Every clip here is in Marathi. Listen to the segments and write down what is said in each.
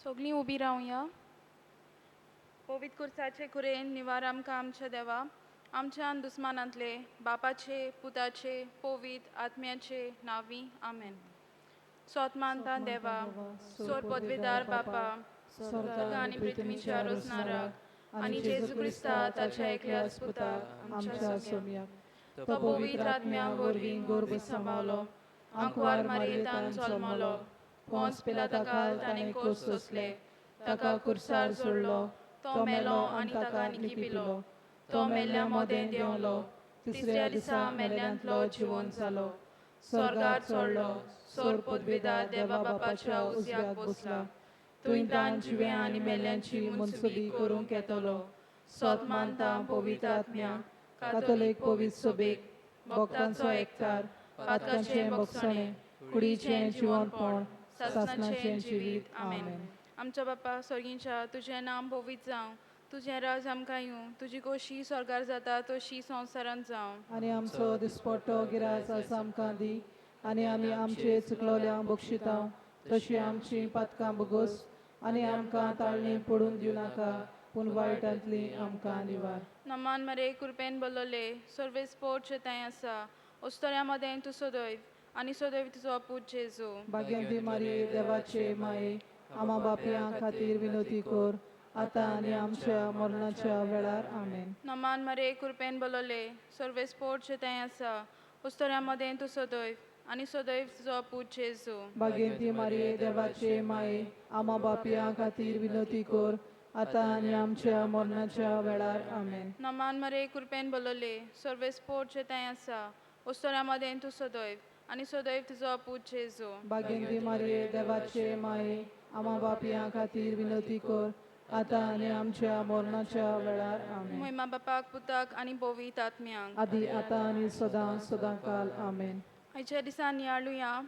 सगळीं उबी रावया. पवित्र कुर्साचे कुरेन निवार आमकां आमच्या देवा आमच्या दुस्मानांतले बापाचे पुताचे पवित्र आत्म्याचे नावी आमेन. सोतमानता देवा सोर पदवीदार बापा स्वर्ग आनी पृथ्वीच्या रोसनाराक आनी जेजू क्रिस्ता ताच्या एकल्या पुताक आमच्या सोम्याक तो पवित्र आत्म्या वरवीं गोरबी सांबाळलो आंकवार मारयेतान जल्मलो पोंस पिलाताकाल ताणें कोस सोंसले ताका कुर्सार जोडलो तो मेलो आनी ताका निखिपिलो तो मेल्ल्या मोदें देंवलो तिसऱ्या दिसा मेल्ल्यांतलो जिवंत जालो स्वर्गार चडलो सोर पदवीदार देवा बापाच्या उजव्याक बसला थंय तान जिव्या आनी मेल्ल्यांची मनसुबी करूंक येतलो सोत मानता पवित्र आत्म्या कातोलीक पवित्र सभेक भक्तांचो एकठार पातकाचें भक्षणें कुडीचें जिवंतपण सासणाचें जिवीत आमेन. आमच्या बापा स्वर्गींच्या तुजें नाम पवित्र जावं तुजें राज आमकां येवं तुजी कोशी स्वर्गार जाता तशी संवसारांत जावं आनी आमचो दिसपट्टो गिरास आसा आमकां दी आनी आमी आमचे चुकलोल्यांक बक्षिता तशी आमची पातकां बगोस आनी आमकां ताळणी पडूंक दिवं नाका पूण वायटांतली आमकां निवार. नमान मरे कृपेन बलोले सर्वेस पोटचे थंय आसा उस्तोऱ्या मदें तूं सदैव आनी सदैव तुजो पूत जेजू. भाग्यवंती मारी देवाचे माये आमा बापयां खातीर विनोती कोर आतां आनी आमच्या मरणाच्या वेळार आमेन. नमान मरे कृपेन बलोले सर्वेस पोटचे थंय आसा उस्तोऱ्या मदें तूं सदैव आनी सदैव तुजो पूत जेजू. भाग्यवंती मारी देवाचे माये आमा बापयां खातीर विनोती कोर आतां आनी आमच्या मरणाच्या वेळार आमेन. नमान मरे कृपेन बलोले सर्वेस पोटचे थंय आसा उस्तोऱ्या मदें तूं सदैव आनी सदैव तुजो पूत जेजू. भाग्यवंती मारी देवाचे माये आमा बापयां खातीर विनोती कोर आतां आनी आमच्या मरणाच्या वेळार आमेन. महिमा बापाक पुताक आनी पवित्र आत्म्यांक आदी आतां आनी सदां सदांकाल आमेन. आयच्या दिसान नियाळुया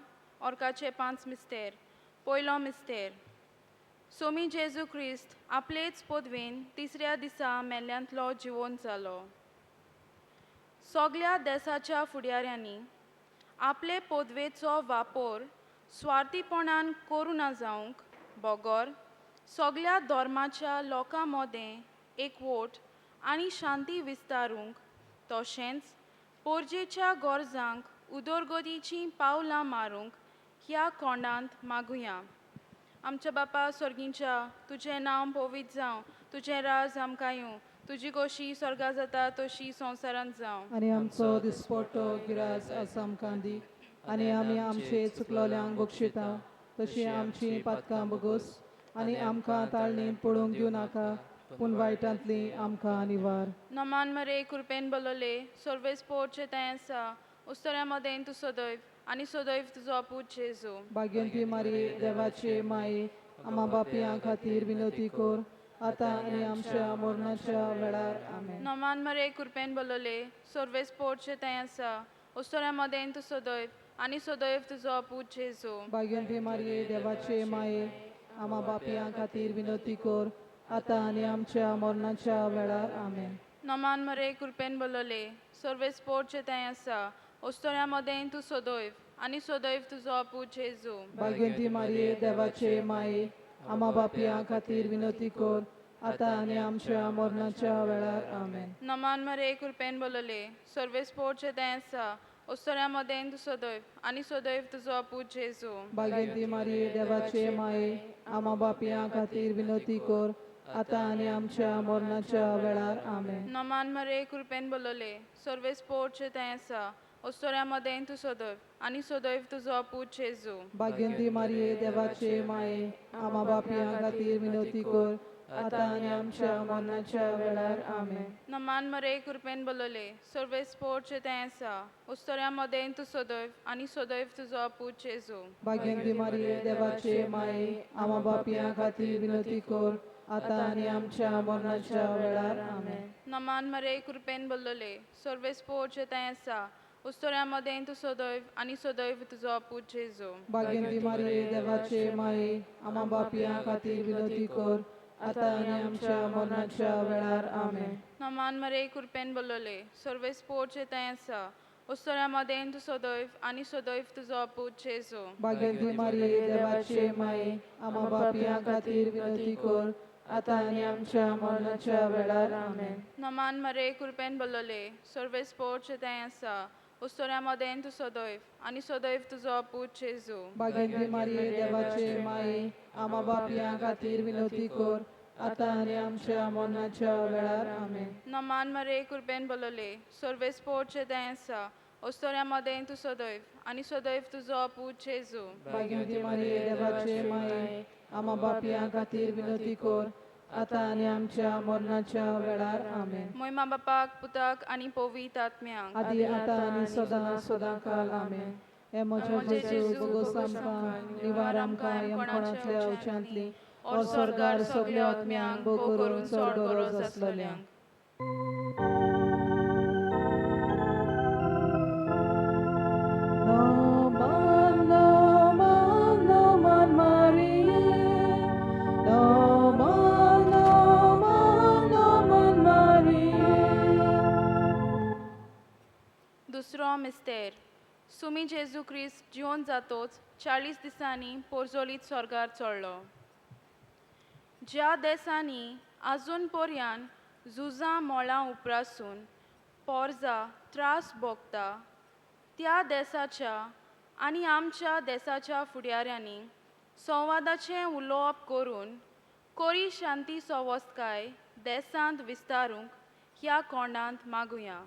ऑर्काचे 5 मिस्तेर. पयलो मिस्तेर सोमी जेजू क्रिस्त आपलेच पदवेन तिसऱ्या दिसा मेल्ल्यांतलो जिवंत जालो. सगळ्या देशाच्या फुडाऱ्यांनी आपले पदवेचो वापर स्वार्थीपणान करूं ना जावंक बोगोर सगळ्या धर्माच्या लोकां मदें एकवट आनी शांती विस्तारूंक तशेंच पोरजेच्या गरजांक उदरगतीचीं पावलां मारूंक ह्या कोंडांत मागुया. आमच्या बापा स्वर्गींच्या तुजें नांव पवित्र जावं तुजें राज आमकां येवं तुजी कोशी स्वर्गा जाता तशी संवसारांत जावं. आनी आमचो दिसपट्टो गिरास आसा आमकां दी आनी आमी आमचे चुकलोल्यांक बक्षिता तशी आमची पातकां बगोस आनी आमकां ताळणी पडूंक दिवं नाका पूण वायटांतली आमकां निवार. नमान मरे कृपेन बलोले सर्वेस पोटचे थंय आसा उस्तोऱ्या मदें तूं सदैव आनी सदैव तुजो पूत जेजू. भाग्यवंती मारी देवाचे माये आमा बापयां खातीर विनोती कोर आतां आनी आमच्या मरणाच्या वेळार आमेन. नमान मरे कृपेन बलोले सर्वेस पोटचे थंय आसा उस्तोऱ्या मदें तूं सदैव आनी सदैव तुजो पूत जेजू. भाग्यवंती मारी देवाचे माये आमा बापयां खातीर विनोती कोर आतां आनी आमच्या मरणाच्या वेळार आमेन. नमान मरे कृपेन बलोले सर्वेस पोटचे थंय आसा उस्तोऱ्या मदें तूं सदैव आनी सदैव तुजो पूत जेजू. भाग्यवंती मारी देवाचे माये आमा बापयां खातीर विनोती कोर आतां आनी आमच्या मरणाच्या वेळार आमेन. नमान मरे कृपेन बलोले सर्वेस पोटचे थंय आसा उस्तोऱ्या मदें तूं सदैव आनी सदैव तुजो पूत जेजू. भाग्यवंती मारी देवाचे माये आमा बापयां खातीर विनोती कोर आतां आनी आमच्या मरणाच्या वेळार आमेन. नमान मरे कृपेन बलोले सर्वेस पोटचे थंय आसा उस्तोऱ्या मदें तूं सदैव आनी सदैव तुजो पूत जेजू. भाग्यवंती मारी देवाचे माये आमा बापयां खातीर विनोती कोर आतां आनी आमच्या मरणाच्या वेळार आमेन. नमान मरे कृपेन बलोले सर्वेस पोटचे थंय आसा उस्तोऱ्या मदें तूं सदैव आनी सदैव तुजो पूत जेजू. भाग्यवंती मारी देवाचे माये आमा बापयां खातीर विनोती कोर आतां आनी आमच्या मरणाच्या वेळार आमेन. नमान मरे कृपेन बलोले सर्वेस पोटचे थंय आसा उस्तोऱ्या मदें तूं सदैव आनी सदैव तुजो पूत जेजू. भाग्यवंती मारी देवाचे माये आमा बापयां खातीर विनोती कोर आतां आनी आमच्या मरणाच्या वेळार आमेन. नमान मरे कृपेन बलोले सर्वेस पोटचे थंय आसा उस्तोऱ्या मदेन तूं सदैव आनी सदैव तुजो पूत जेजू भाग्यवती मारिये देवाचे माये आम्हा पापियां खातीर विनंती कर आता आनी आमच्या मरणाच्या वेळार आमेन. नमान मरे कृपेन बलोले सर्वेस पोट जेताय आसा उस्तोऱ्या मदेन तूं सदैव आनी सदैव तुजो पूत जेजू भाग्यवती मारिये देवाचे माये आम्हा पापियां खातीर विनंती कर आता आनी आमच्या मरणाच्या वेळार आमेन. नमान मरे कृपेन बलोले सर्वेस पोट जेताय आसा उस्तोऱ्या मदेन तूं सदैव आनी सदैव तुजो पूत जेजू भाग्यवती मारिये देवाचे माये आम्हा पापियां खातीर विनंती कर आता आनी आमच्या मरणाच्या वेळार आमेन. मोहिमा बापाक पुताक आनी पवित्र आत्म्यांक आदी आता आनी सदां सदांकाल आमेन. हे म्हजे जेजू भोगोस आमकां निवार आमकां यमकोणांतल्या अवच्यांतली और स्वर्गार सगल्या आत्म्यांक भोग करून चड गरज आसलेल्यांक. नमन नमन नमन मारिये नमन नमन नमन मारिये. दुसरो मिस्तेर सुमी जेजू क्रिस्त जिवन जातोच 40 दिसांनी पोरजोलीत स्वर्गार चडलो. ज्या देशांनी आजून पर्यान झुजां मोळां उपरासून पोरजा त्रास भोगता त्या देशाच्या आनी आमच्या देशाच्या फुडाऱ्यांनी संवादाचें उलोवप करून कोरी शांती संवस्थकाय देशांत विस्तारूंक ह्या कोंडांत मागुया.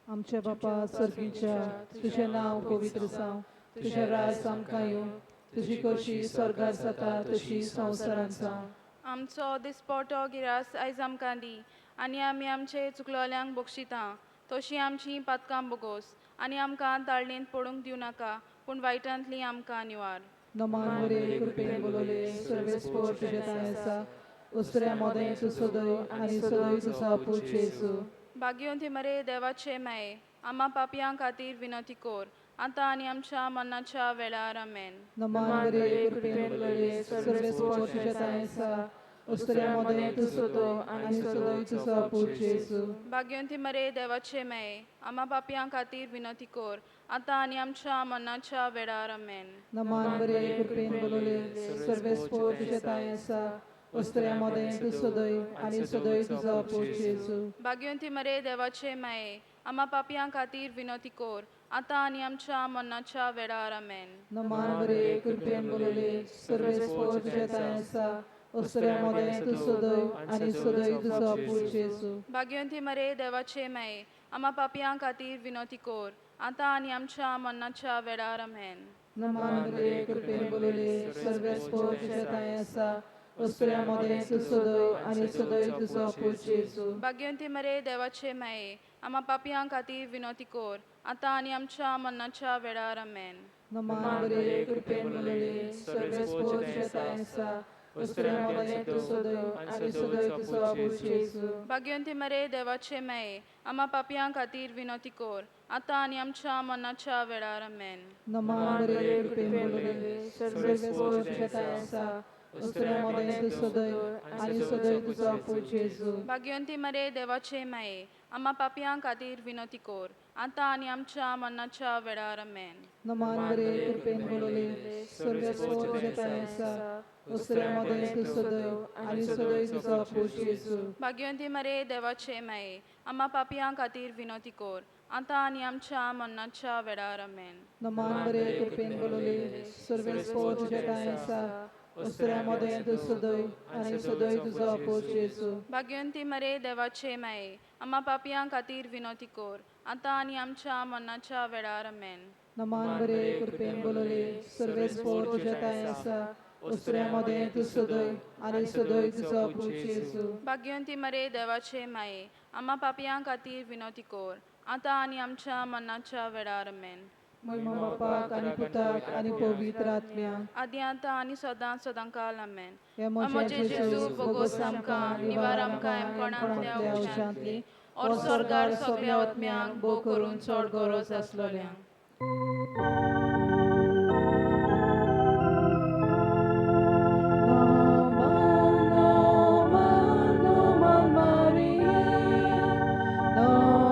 आमच्या बापा सर्गीच्या तुझें नांव पवित्र जावं तुझें राज आमकां येवं तुजी कशी स्वर्गार जाता तशी संवसारांत जावं. आमचो दिसपटो गिरास आयज आमकां दी आनी आमी आमचे चुकलोल्यांक बक्षिता तशीं आमचीं पातकां बोगोस आनी आमकां ताळणेंत पडूंक दिवं नाका पूण वायटांतली आमकां निवार. नमान मरे कृपेन बोलोले सर्वेस पोर तुझे ताय आसा उस्तऱ्या मोदें तूं सदैव आनी सदैव तुजो पूत जेजू. भाग्यवंती मरे देवाचे माये आम्हा पापयां खातीर विनंती कर आतां आनी आमच्या मरणाच्या वेळार आमेन. नमान मरे कृपेन बोलोले सर्वेस पोर तुझे ताय आसा उस्तऱ्या मोदें तूं सदैव आनी सदैव तुजो पूत जेजू. भाग्यवंती मरे देवाचे माये आम्हा पापयां खातीर विनंती कर आतां आनी आमच्या मरणाच्या वेळार आमेन. नमान मरे कृपेन बोलोले सर्वेस पोर तुझे ताय आसा उस्तऱ्या मोदें तूं सदैव आनी सदैव तुजो पूत जेजू. भाग्यवंती मरे देवाचे माये आम्हा पापयां खातीर विनंती कर आतां आनी आमच्या मरणाच्या वेळार आमेन. नमान मरे कृपेन बोलोले सर्वेस पोर तुझे ताय आसा उस्तऱ्या मोदें तूं सदैव आनी सदैव तुजो पूत जेजू. भाग्यवंती मरे देवाचे माये आम्हा पापयां खातीर विनंती कर आतां आनी आमच्या मरणाच्या वेळार आमेन. नमान मरे कृपेन बोलोले सर्वेस पोर तुझे ताय आसा उस्तऱ्या मोदें तूं सदैव आनी सदैव तुजो पूत जेजू. भाग्यवंती मरे देवाचे माये आम्हा पापयां खातीर विनंती कर आतां आनी आमच्या मरणाच्या वेळार आमेन. नमान मरे कृपेन बोलोले सर्वेस पोर तुझे ताय आसा उस्तऱ्या मोदें तूं सदैव आनी सदैव तुजो पूत जेजू. भाग्यवंती मरे देवाचे माये आम्हा पापयां खातीर विनंती कर आतां आनी आमच्या मरणाच्या वेळार आमेन. नमान मरे कृपेन बोलोले सर्वेस पोर तुझे ताय आसा उस्तऱ्या मोदें तूं सदैव आनी सदैव तुजो पूत जेजू. भाग्यवंती मरे देवाचे माये आम्हा पापयां खातीर विनंती कर आतां आनी आमच्या मरणाच्या वेळार आमेन. नमान मरे कृपेन बोलोले सर्वेस पोर तुझे ताय आसा उस्तऱ्या मोदें तूं सदैव आनी सदैव तुजो पूत जेजू. भाग्यवंती मरे देवाचे माये आम्हा पापयां खातीर विनंती कर आतां आनी आमच्या मरणाच्या वेळार आमेन. नमान मरे कृपेन बोलोले सर्वेस पोर तुझे ताय आसा उस्तऱ्या मोदें तूं सदैव आनी सदैव तुजो पूत जेजू. भाग्यवंती मरे देवाचे माये आम्हा पापयां खातीर विनंती कर आतां आनी आमच्या मरणाच्या वेळार आमेन. नमान मरे कृपेन बोलोले सर्वेस पोर तुझे ताय आसा उस्तऱ्या मोदें तूं सदैव आनी सदैव तुजो पूत जेजू. भाग्यवंती मरे देवाचे माये आम्हा पापयां खातीर विनंती कर आतां आनी आमच्या मरणाच्या वेळार आमेन. महिमा बापाक आनी पुताक आनी पवित्र आत्म्याक आदी आतां आनी सदां सदांकाल आमेन. हे म्हजे जेजू बोगोस आमकां निवार आमकां कोणांतल्या औशांतली और स्वर्गार सगल्या आत्म्यांक भोग करून चड गरज आसलेल्यांक.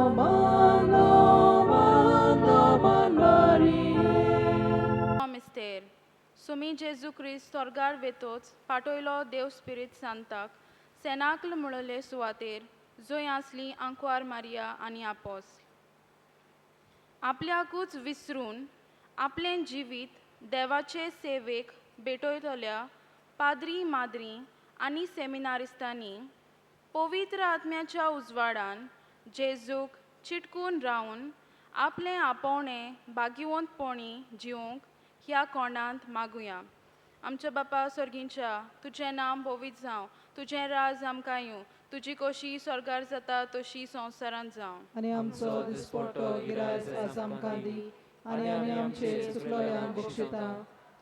नमन स्वर्गार वेतोच पाठयलो देव स्पिरीत सांताक सेनाकल म्हणले सुवातेर जंय आसली आंकवार मारिया आनी आपोस आपल्याकूच विसरून आपलें जिवीत देवाचे सेवेक भेटयतल्या पाद्री माद्री आनी सेमिनारिस्तांनी पवित्र आत्म्याच्या उजवाडान जेजूक चिटकून रावन आपलें आपोवणें भाग्यवंतपणी जिवंक ह्या कोणांत मागुया. आमच्या बापा सर्गींच्या तुजें नांव पवित्र जावं, तुजें राज आमकां येवं, तुजी कशी स्वर्गार जाता तशी संवसारांत जावं. आनी आमचो दिसपट्टो गिरायस आज आमकां दी आनी आमी आमचे चुकलोल्यांक बक्षिता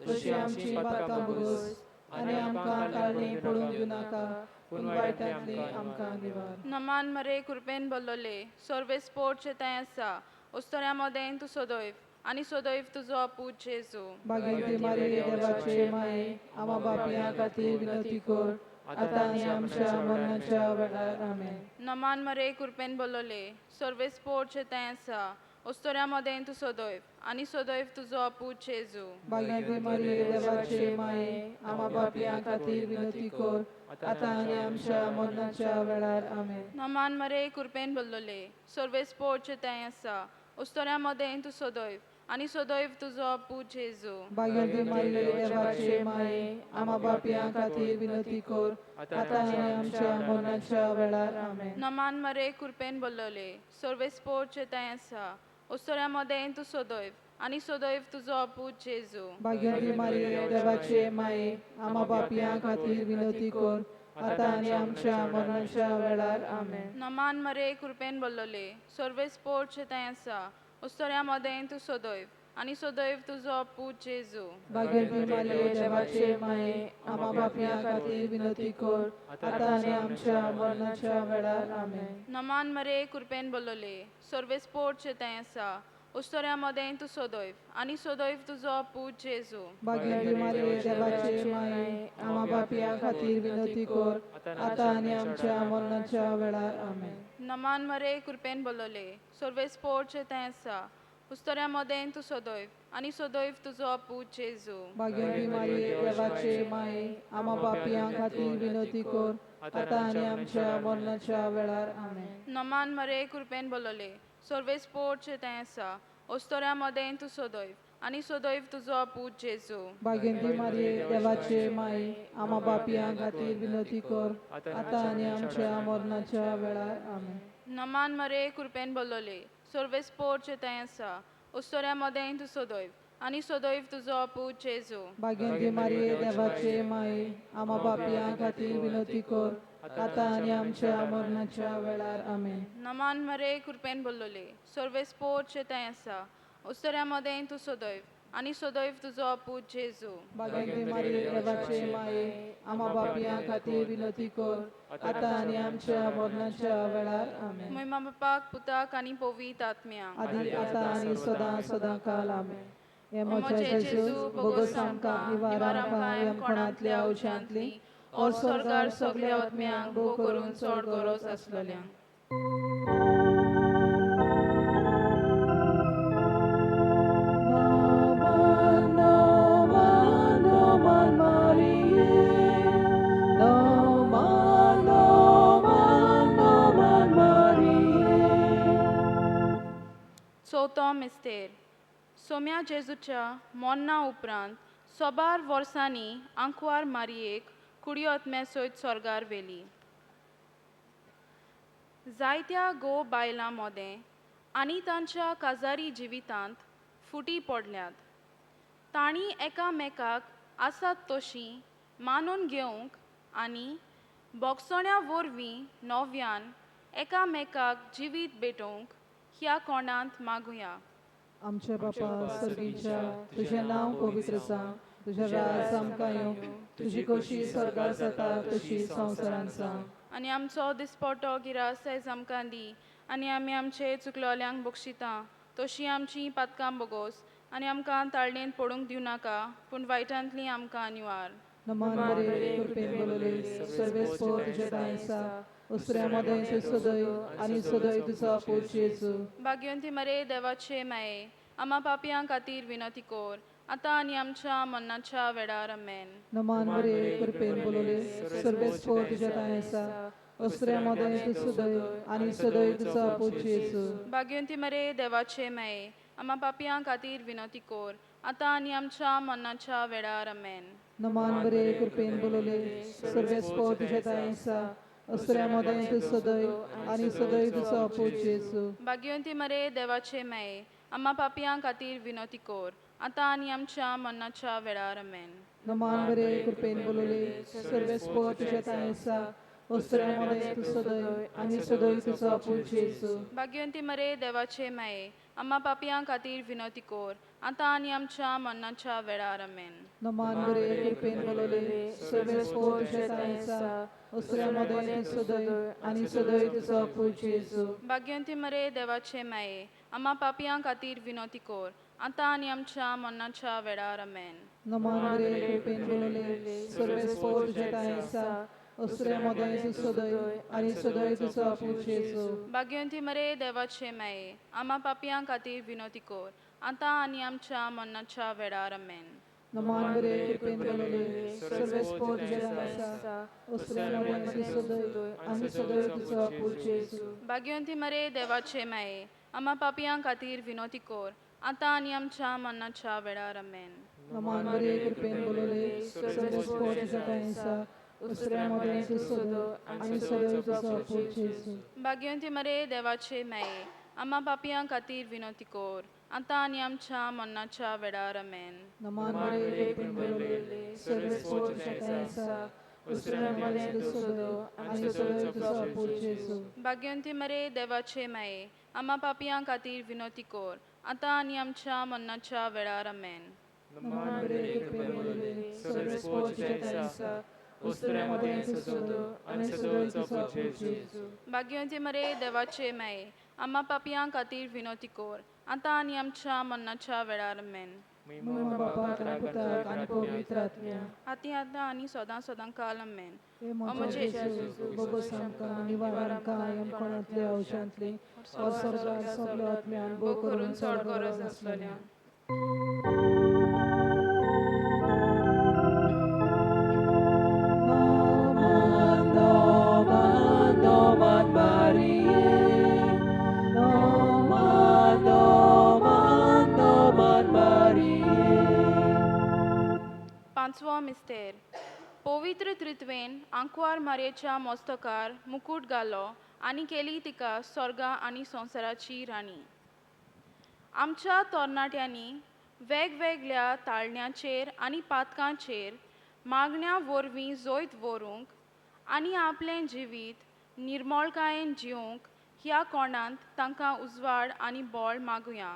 तशी आमची पातकां भोगोस आनी आमकां ताळणी पडूंक दिवं नाका पूण वायटांतली आमकां निवार. नमान मरे कृपेन बोल्लोले सर्वेस पोट थंय आसा उस्तोऱ्या मोदें तूं सोदोयव आनी सोदोयव तुजो आपूत जेजू. भाग्यवती मारी देवाचे माये आमा बापयां खातीर विनंती कर आतां आनी आमच्या मरणाच्या वेळार आमेन. नमान मरे कृपेन बोल्लोले सर्वेस पोट थंय आसा उस्तोऱ्या मोदें तूं सोदोयव आनी सोदोयव तुजो आपूत जेजू. भाग्यवती मारी देवाचे माये आमा बापयां खातीर विनंती कर आतां आनी आमच्या मरणाच्या वेळार आमेन. नमान मरे कृपेन बोल्लोले सर्वेस पोट थंय आसा उस्तोऱ्या मोदें तूं सोदोयव आनी सोदोयव तुजो आपूत जेजू. भाग्यवती मारी देवाचे माये आमा बापयां खातीर विनंती कर आतां आनी आमच्या मरणाच्या वेळार आमेन. नमान मरे कृपेन बोल्लोले सर्वेस पोट थंय आसा उस्तोऱ्या मोदें तूं सोदोयव आनी सोदोयव तुजो आपूत जेजू. भाग्यवती मारी देवाचे माये आमा बापयां खातीर विनंती कर आतां आनी आमच्या मरणाच्या वेळार आमेन. नमान मरे कृपेन बोल्लोले सर्वेस पोट थंय आसा उस्तोऱ्या मोदें तूं सोदोयव आनी सोदोयव तुजो आपूत जेजू. भाग्यवती मारी देवाचे माये आमा बापयां खातीर विनंती कर आतां आनी आमच्या मरणाच्या वेळार आमेन. नमान मरे कृपेन बोल्लोले सर्वेस पोट थंय आसा उस्तोऱ्या मोदें तूं सोदोयव आनी सोदोयव तुजो आपूत जेजू. भाग्यवती मारी देवाचे माये आमा बापयां खातीर विनंती कर आतां आनी आमच्या मरणाच्या वेळार आमेन. नमान मरे कृपेन बोल्लोले सर्वेस पोट थंय आसा उस्तोऱ्या मोदें तूं सोदोयव आनी सोदोयव तुजो आपूत जेजू. भाग्यवती मारी देवाचे माये आमा बापयां खातीर विनंती कर आतां आनी आमच्या मरणाच्या वेळार आमेन. नमान मरे कृपेन बोल्लोले सर्वेस पोट थंय आसा उस्तोऱ्या मोदें तूं सोदोयव आनी सोदोयव तुजो आपूत जेजू. भाग्यवती मारी देवाचे माये आमा बापयां खातीर विनंती कर आतां आनी आमच्या मरणाच्या वेळार आमेन. नमान मरे कृपेन बोल्लोले सर्वेस पोट थंय आसा उस्तोऱ्या मोदें तूं सोदोयव आनी सोदोयव तुजो आपूत जेजू. भाग्यवती मारी देवाचे माये आमा बापयां खातीर विनंती कर आतां आनी आमच्या मरणाच्या वेळार आमेन. नमान मरे कृपेन बोल्लोले सर्वेस पोट थंय आसा उस्तोऱ्या मोदें तूं सोदोयव आनी सोदोयव तुजो आपूत जेजू. भाग्यवती मारी देवाचे माये आमा बापयां खातीर विनंती कर आतां आनी आमच्या मरणाच्या वेळार आमेन. महिमा बापाक पुताक आनी पवित्र आत्म्या आदी आतां आनी सदां सदां काल आमेन. हे मोचे जेजू बोगोस आमकां निवार आमकां ह्या कोणांतल्या औशांतली और स्वर्गार सगल्या आत्म्यांक भोव करून चड गरज आसलेल्यांक. चवथो मिस्तेर सोम्या जेजूच्या मोन्ना उपरांत सोबार वर्सांनी आंकवार मारयेक कुडयो आत्म्या सयत स्वर्गार व्हेली. जायत्या गो बायलां मोदें आनी तांच्या काजारी जिवितांत फुटी पडल्यात. तांणी एकामेकाक आसात तशीं मानून घेवंक आनी बोगसोण्या वरवीं नव्यान एकामेकाक जिवीत भेटोवंक ह्या कोणांत मागुया. आमच्या बापा सर्गीच्या तुजें नांव पवित्र जावं, तुजें राज आमकां येवं, तुजी कशी स्वर्गार जाता तशी संवसारांत जावं. आनी आमचो दिसपट्टो गिरास आयज आमकां दी आनी आमी आमचे चुकलोल्यांक बक्षिता तशीं आमचीं पातकां बोगोस आनी आमकां ताळणेन पडूंक दिवं नाका पूण वायटांतलीं आमकां निवार. नमान मरे कृपेन बोलले सर्वेस पो तुजे दाय आसा उसऱ्या मोदें तूं सदय आनी सदय तुजो आपूत जेजू. भाग्यवंती मरे देवाचे माये आमा पापयां खातीर विनंती कर आता आणि आमच्या मरणाच्या वेळार आमेन. नमान बरे कृपेन बोलले सर्व स्फोट तुझ्या तायेसा अस्त्र्यामध्ये तू सदैव आणि सदैव तुझा पूज येसू भाग्यवंती मरे देवाचे माये, आम्हा पापियां खातीर विनंती कोर, आता आणि आमच्या मरणाच्या वेळार आमेन. नमान बरे कृपेन बोलले सर्व स्फोट तुझ्या तायेसा अस्त्र्यामध्ये तू सदैव आणि सदैव तुझा पूज येसू भाग्यवंती मरे देवाचे माये, आम्हा पापियां खातीर विनंती कोर, आता आणि आमच्या मरणाच्या वेळार आमेन. नमान बरे कृपेन बोलले सर्व स्फोट तुझ्या तायेसा अस्त्र्यामध्ये तू सदैव आणि सदैव तुझा पूज येसू भाग्यवंती मरे देवाचे माये, आम्हा पापियां खातीर विनंती कोर, आता आणि आमच्या मरणाच्या वेळार आमेन. नमान बरे कृपेन बोलले सर्व स्फोट तुझ्या तायेसा अस्त्र्यामध्ये तू सदैव आणि सदैव तुझा पूज येसू भाग्यवंती मरे देवाचे माये, आम्हा पापियां खातीर विनंती कोर, आता आणि आमच्या मरणाच्या वेळार आमेन. नमान बरे कृपेन बोलले सर्व स्फोट तुझ्या तायेसा अस्त्र्यामध्ये तू सदैव आणि सदैव तुझा पूज येसू भाग्यवंती मरे देवाचे माये, आम्हा पापियां खातीर विनंती कोर, आता आणि आमच्या मरणाच्या वेळार आमेन. नमान बरे कृपेन बोलले सर्व स्फोट तुझ्या तायेसा अस्त्र्यामध्ये तू सदैव आणि सदैव तुझा पूज येसू भाग्यवंती मरे देवाचे माये, आम्हा पापियां खातीर विनंती कोर, आता आणि आमच्या मरणाच्या वेळार आमेन. नमान बरे कृपेन बोलले सर्व स्फोट तुझ्या तायेसा अस्त्र्यामध्ये तू सदैव आणि सदैव तुझा पूज येसू भाग्यवंती मरे देवाचे माये, आम्हा पापियां खातीर विनंती कोर, आता आणि आमच्या मरणाच्या वेळार आमेन. नमान बरे कृपेन बोलले सर्व स्फोट तुझ्या तायेसा अस्त्र्यामध्ये तू सदैव आणि सदैव तुझा पूज येसू भाग्यवंती मरे देवाचे माये, आम्हा पापियां खातीर विनंती कोर, आता आणि आमच्या मरणाच्या वेळार आमेन. नमान बरे कृपेन बोलले सर्व स्फोट तुझ्या तायेसा अस्त्र्यामध्ये तू सदैव आणि सदैव तुझा पूज येसू भाग्यवंती मरे देवाचे माये, आम्हा पापियां खातीर विनंती कोर, आता आणि आमच्या मरणाच्या वेळार आमेन. महिमा बापाक आणि पुताक आणि पवित्र आत्म्या आती आता आणि सदां सदां काल आमेन. हे म्हजे जेजू बोगस आमकां निवार आमकां यमपणांतले औशांतले स्वर्गार सगळ्या आत्म्यान बो करून चड गरज आसलेल्या पांचवो मिस्तेर. पवित्र त्रित्वेन आंकवार मारयेच्या मस्तकार मुकुट घालो आनी केली तिका स्वर्गा आनी संवसाराची राणी. आमच्या तरणाट्यांनी वेगवेगळ्या ताळण्यांचेर आनी पातकांचेर मागण्या वरवीं जोयत व्हरूंक आनी आपलें जिवीत निर्मळकायेन जिवंक ह्या कोणांत तांकां उजवाड आनी बळ मागुया.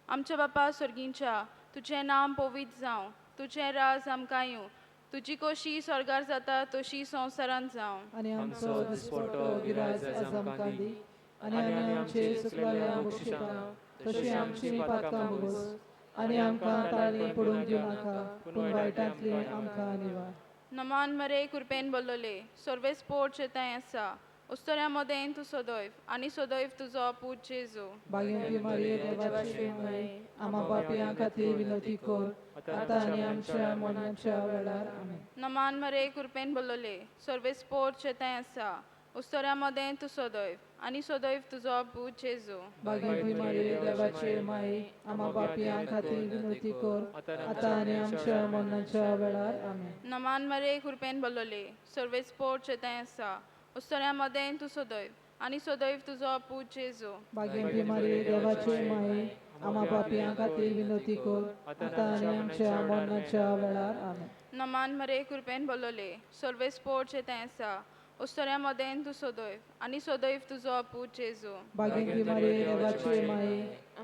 आमच्या बापा स्वर्गींच्या, तुजें नाम पवित्र जावं, तुजें राज आमकां येवं, तुजी कशी स्वर्गार जाता तशी संवसारांत जावं. आनी आमचो दिसपट्टो गिरायज आज आमकां दी आनी आमी आमचे चुकलेल्यांक बक्षिता तशी आमची पातकां बगस आनी आमकां ताळणी पडूंक दिवं नाका पूण वायटांतली आमकां निवार. नमान मरे कृपेन बोलले सर्वे स्पोर्ट चेताय आसा उस्तोऱ्या मदें तूं सदैव आनी सदैव तुजो पूज जेजू. भाग्यवंती मारिये देवाची माय आम्हा पापियां खातीर विनंती कर आतां आनी आमच्या मरणाच्या वेळार आमेन. नमान मरे कृपेन बोलले सर्वे स्पोर्ट चेताय आसा उस्तोऱ्या मदें तूं सदैव आनी सदैव तुजो पूज जेजू. भाग्यवंती मारिये देवाची माय आम्हा पापियां खातीर विनंती कर आतां आनी आमच्या मरणाच्या वेळार आमेन. नमान मरे कृपेन बोलले सर्वे स्पोर्ट चेताय आसा उस्तोऱ्या मदें तूं सदैव आनी सदैव तुजो पूज जेजू. भाग्यवंती मारिये देवाची माय आम्हा पापियां खातीर विनंती कर आतां आनी आमच्या मरणाच्या वेळार आमेन. नमान मरे कृपेन बोलले सर्वे स्पोर्ट चेताय आसा उस्तोऱ्या मदें तूं सदैव आनी सदैव तुजो पूज जेजू. भाग्यवंती मारिये देवाची माय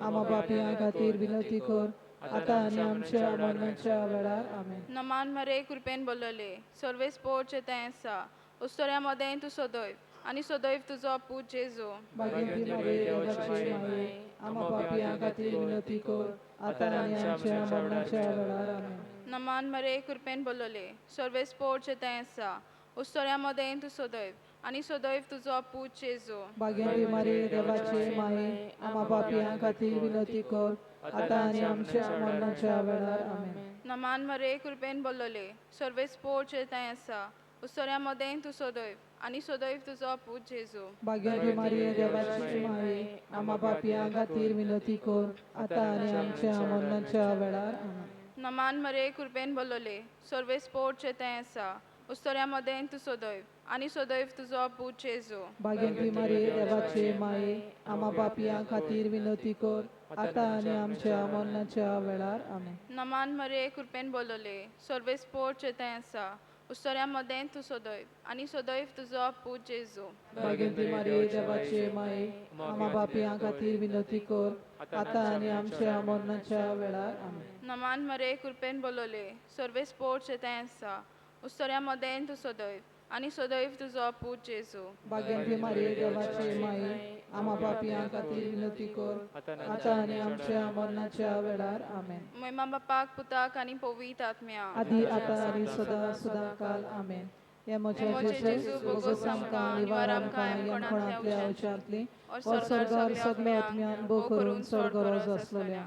आम्हा पापियां खातीर विनंती कर आतां आनी आमच्या मरणाच्या वेळार आमेन. नमान मरे कृपेन बोलले सर्वे स्पोर्ट चेताय आसा उस्तोऱ्या मदें तूं सदैव आनी सदैव तुजो पूज जेजू. भाग्यवंती मारिये देवाची माय आम्हा पापियां खातीर विनंती कर आतां आनी आमच्या मरणाच्या वेळार आमेन. नमान मरे कृपेन बोलले सर्वे स्पोर्ट चेताय आसा उस्तोऱ्या मदें तूं सदैव आनी सदैव तुजो पूज जेजू. भाग्यवंती मारिये देवाची माय आम्हा पापियां खातीर विनंती कर आता आणि आमच्या मरणाच्या वेळार आमेन. नमान मरे कृपेन बोललोले सर्वे स्पोर्ट चेताय आसा उसोऱ्यामध्ये तू सोदोय आणि सोदोय तुझो पूत जेजू भाग्यवती मारिये देवाची माये आम्हा पापियां खातीर विनंती कर आता आणि आमच्या मरणाच्या वेळार आमेन. नमान मरे कृपेन बोललोले सर्वे स्पोर्ट चेताय आसा उसोऱ्यामध्ये तू सोदोय आणि सोदोय तुझो पूत जेजू भाग्यवती मारिये देवाची माये आम्हा पापियां खातीर विनंती कर आता आणि आमच्या मरणाच्या वेळार आमेन. नमान मरे कृपेन बोललोले सर्वे स्पोर्ट चेताय आसा उसोऱ्यामध्ये तू सोदोय आणि सोदोय तुझो पूत जेजू भाग्यवती मारिये देवाची माये आम्हा पापियां खातीर विनंती कर आता आणि आमच्या मरणाच्या वेळार आमेन. नमान मरे कृपेन बोललोले सर्वे स्पोर्ट चेताय आसा उसोऱ्यामध्ये तू सोदोय आणि सोदोय तुझो पूत जेजू भाग्यवती मारिये देवाची माये आम्हा पापियां खातीर विनंती कर आता आणि आमच्या मरणाच्या वेळार आमेन. महिमा बापाक पुताक आणि पवित्र आत्म्या आदी आता आणि सदा सदा काल आमेन. हे म्हजे जेजू बोगस आमकां निवार आमकां कोणांतल्या वचांतली और स्वर्गार सगळ्या आत्म्यान बो करून चड गरज आसलोल्या.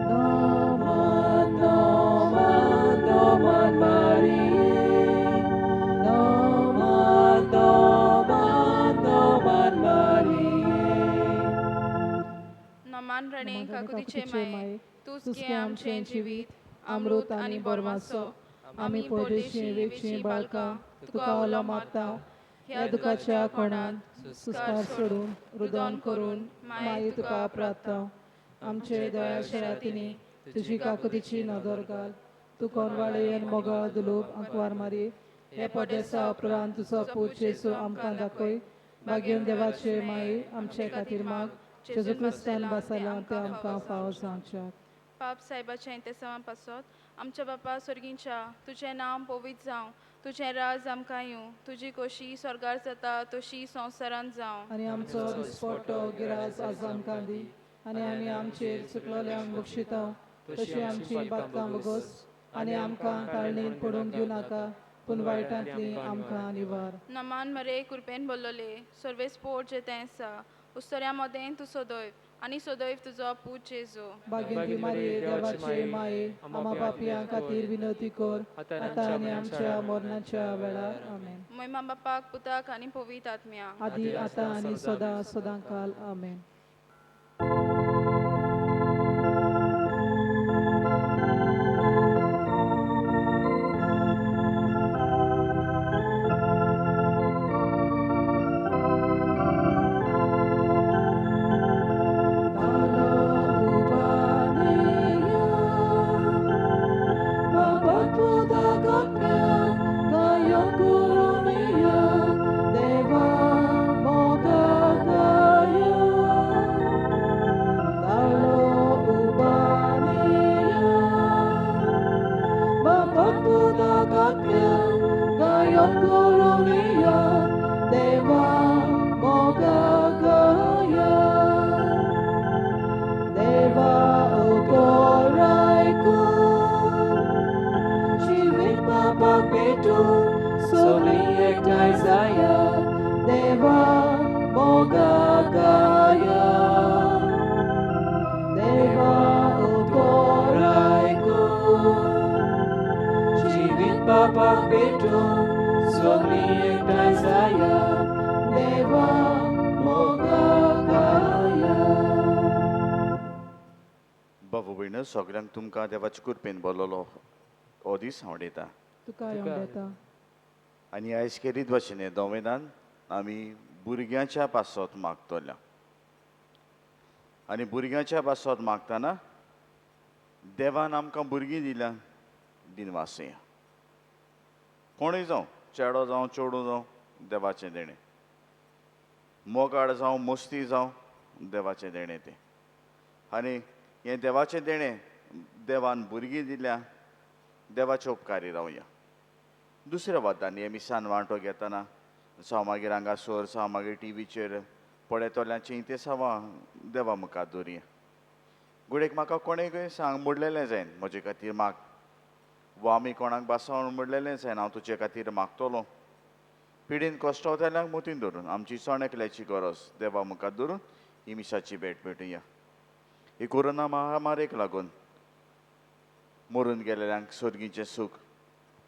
Noman, Noman, Noman Marie. Noman, Noman, Noman Marie. नमान रणे नमान काकुतीचे काकुतीचे माये माये, तूच तूच की की आमचे आमचें जिवीत अमृत आणि बोरमासो आम्ही परदेशी वेची बाळकां तुका ओलो मारता ह्या दुखाच्या कोणात सुस्कार सोडून रुदन करून माये तुका प्रार्थना. आमचे दोळ्याच्या रातींनी तुजी काकुतीची नदर घाल. तू कोणवाळेन मोगाळ दुलोब आंकवार मारी हे पदेसा उपरांत तुजो पूत जेजू आमकां दाखय. भाग्यवन देवाचे माये आमचे खातीर माग जेजू क्रिस्तान बसयला ते आमकां फावो जावच्याक. पाप साहेबाच्या ते समा पासत आमच्या बापा स्वर्गींच्या तुझें नांव पवित्र जावं तुझें राज आमकां येवं तुजी खोशी स्वर्गार जाता तशी संवसारांत जावं. आनी आमचो दिसपट्टो गिरास आज आमकां दी आनी आमी आमचेर चुकलोल्यांक बक्षितांव तशी आमची बातकां बगोस आनी आमकां ताळणेन पडूंक दिवं नाका पूण वायटांतली आमकां निवार. नमान मरे कृपेन बोललोले सर्वे स्पोर्ट जेतें आसा उस्तोऱ्यामध्ये तूं सोदोय आणि सोदोय तुजो पूत जेजू भाग्यवती मारिये देवाचे माये आम्हा पापियां खातीर विनंती कर आता आनी आमच्या मरणाच्या वेळार आमेन. महिमा बापाक पुताक आणि पवित्र आत्म्या आदी आता आनी सदा सदां काल आमेन. बाबू भयण सगळ्यांक तुमकां देवाचे कृपेन बोललो हो दीस हांव दिता तुका येता आनी आयज केरीत भाशेन हे दोवेदान आमी भुरग्यांच्या पासत मागतल्या आनी भुरग्यांच्या पासत मागतना देवान आमकां भुरगीं दिल्या दिनवासय कोणूय जावं चेडो जावं चेडूं जावं देवाचें देणें मोगाळ जावं मस्ती जावं देवाचें देणें तें आनी हें देवाचें देणें देवान भुरगीं दिल्या देवाचे उपकारी रावया. दुसऱ्या वादांनी आमी सांवांटो घेतना जावं मागीर हांगासर जावं मागीर टिवीचेर पळयतल्यांचें तें सावां देवा मुखार दवरया. गुडेक म्हाका कोणेंय सांग म्हणलेलें जायन म्हजे खातीर माग वा आमी कोणाक बासावन म्हणलेलें जायन हांव तुजे खातीर मागतलों पिडीन कोश्टवताल्यांक मुतीन धरून आमची सण एकल्याची गरज देवा मुखार धरून ही मिसाची भेट भेटुया. ही कोरोना महामारीक लागून मरून गेलेल्यांक सर्गीचें सूख,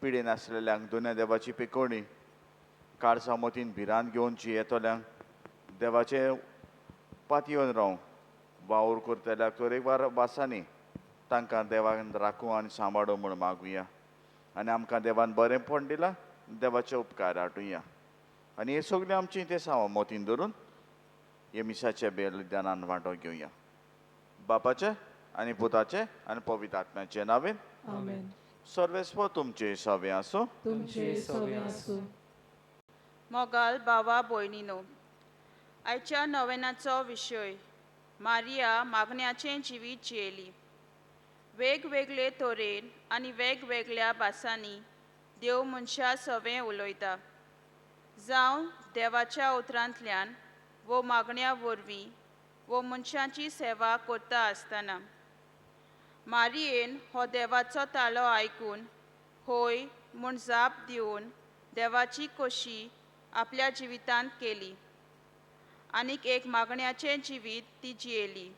पिडीन आसलेल्यांक दुन्या देवाची पिकोवणी, काळजा मोतीन भिरांत घेवन जियेतोल्यांक देवाचे पातयेवन रावंक वावर करतल्याक तरेकवार भासांनी तांकां देवान राखूं आनी सांबाळूं म्हूण मागुया. आनी आमकां देवान बरेंपण दिलां, देवाचे उपकार आटुया. आनी हे सगळें आमची ते साव मोतीन धरून हे मिसाचे बलिदानान वांटो घेवया. बापाचे आनी पुताचे आनी पवित्र आत्म्याचे नांवेन आमेन. सर्वेस्व तुमचे सवे आसूं. तुमचे सवे आसूं. मोगाल भावा भयणीनो, आयच्या नोवेनाचो विशय मारिया मागण्याचें जिवीत जियेली. वेगवेगळे तोरेन आनी वेगवेगळ्या भासांनी देव मनशा सवें उलयता. जावं देवाच्या उतरांतल्यान वो मागण्या वरवीं वो मनशांची सेवा करता आसतना. मारियेन हो देवाचो ताळो आयकून होय म्हूण जाप दिवन देवाची खोशी आपल्या जिवितांत केली. आनीक एक मागण्याचें जिवीत ती जियेली.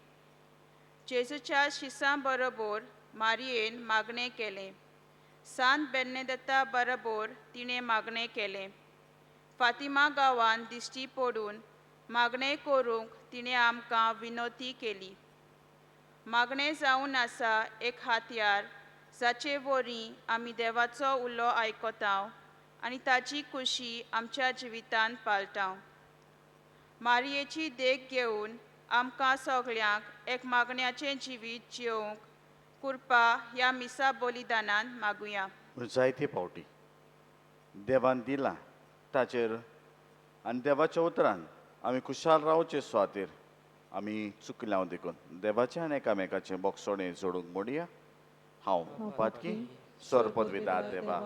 जेजूच्या शिसां बरोबर मारियेन मागणें केलें. सांत बेर्नेदेत्ता बरोबर तिणें मागणें केलें. फातिमा गांवांत दिश्टी पडून मागणें करूंक तिणें आमकां विनोती केली. मागणें जावन आसा एक हातयार जाचे वरवीं आमी देवाचो उलो आयकतांव आनी ताची खुशी आमच्या जिवितांत पाळटांव. मारयेची देख घेवन आमकां सगळ्यांक एक मागण्याचें जिवीत जियोंक कृपा ह्या मिसा बलिदानान मागुया. जायते फावटी देवान दिलां ताचेर आनी देवाच्या उतरान आमी खुशाल रावचे सुवातेर आमी चुकल्याव देखून देवाचे आनी एकामेकाचें बोगसोडें जोडूंक म्हणुया. हांव पातकी सोर पदवीदार देवा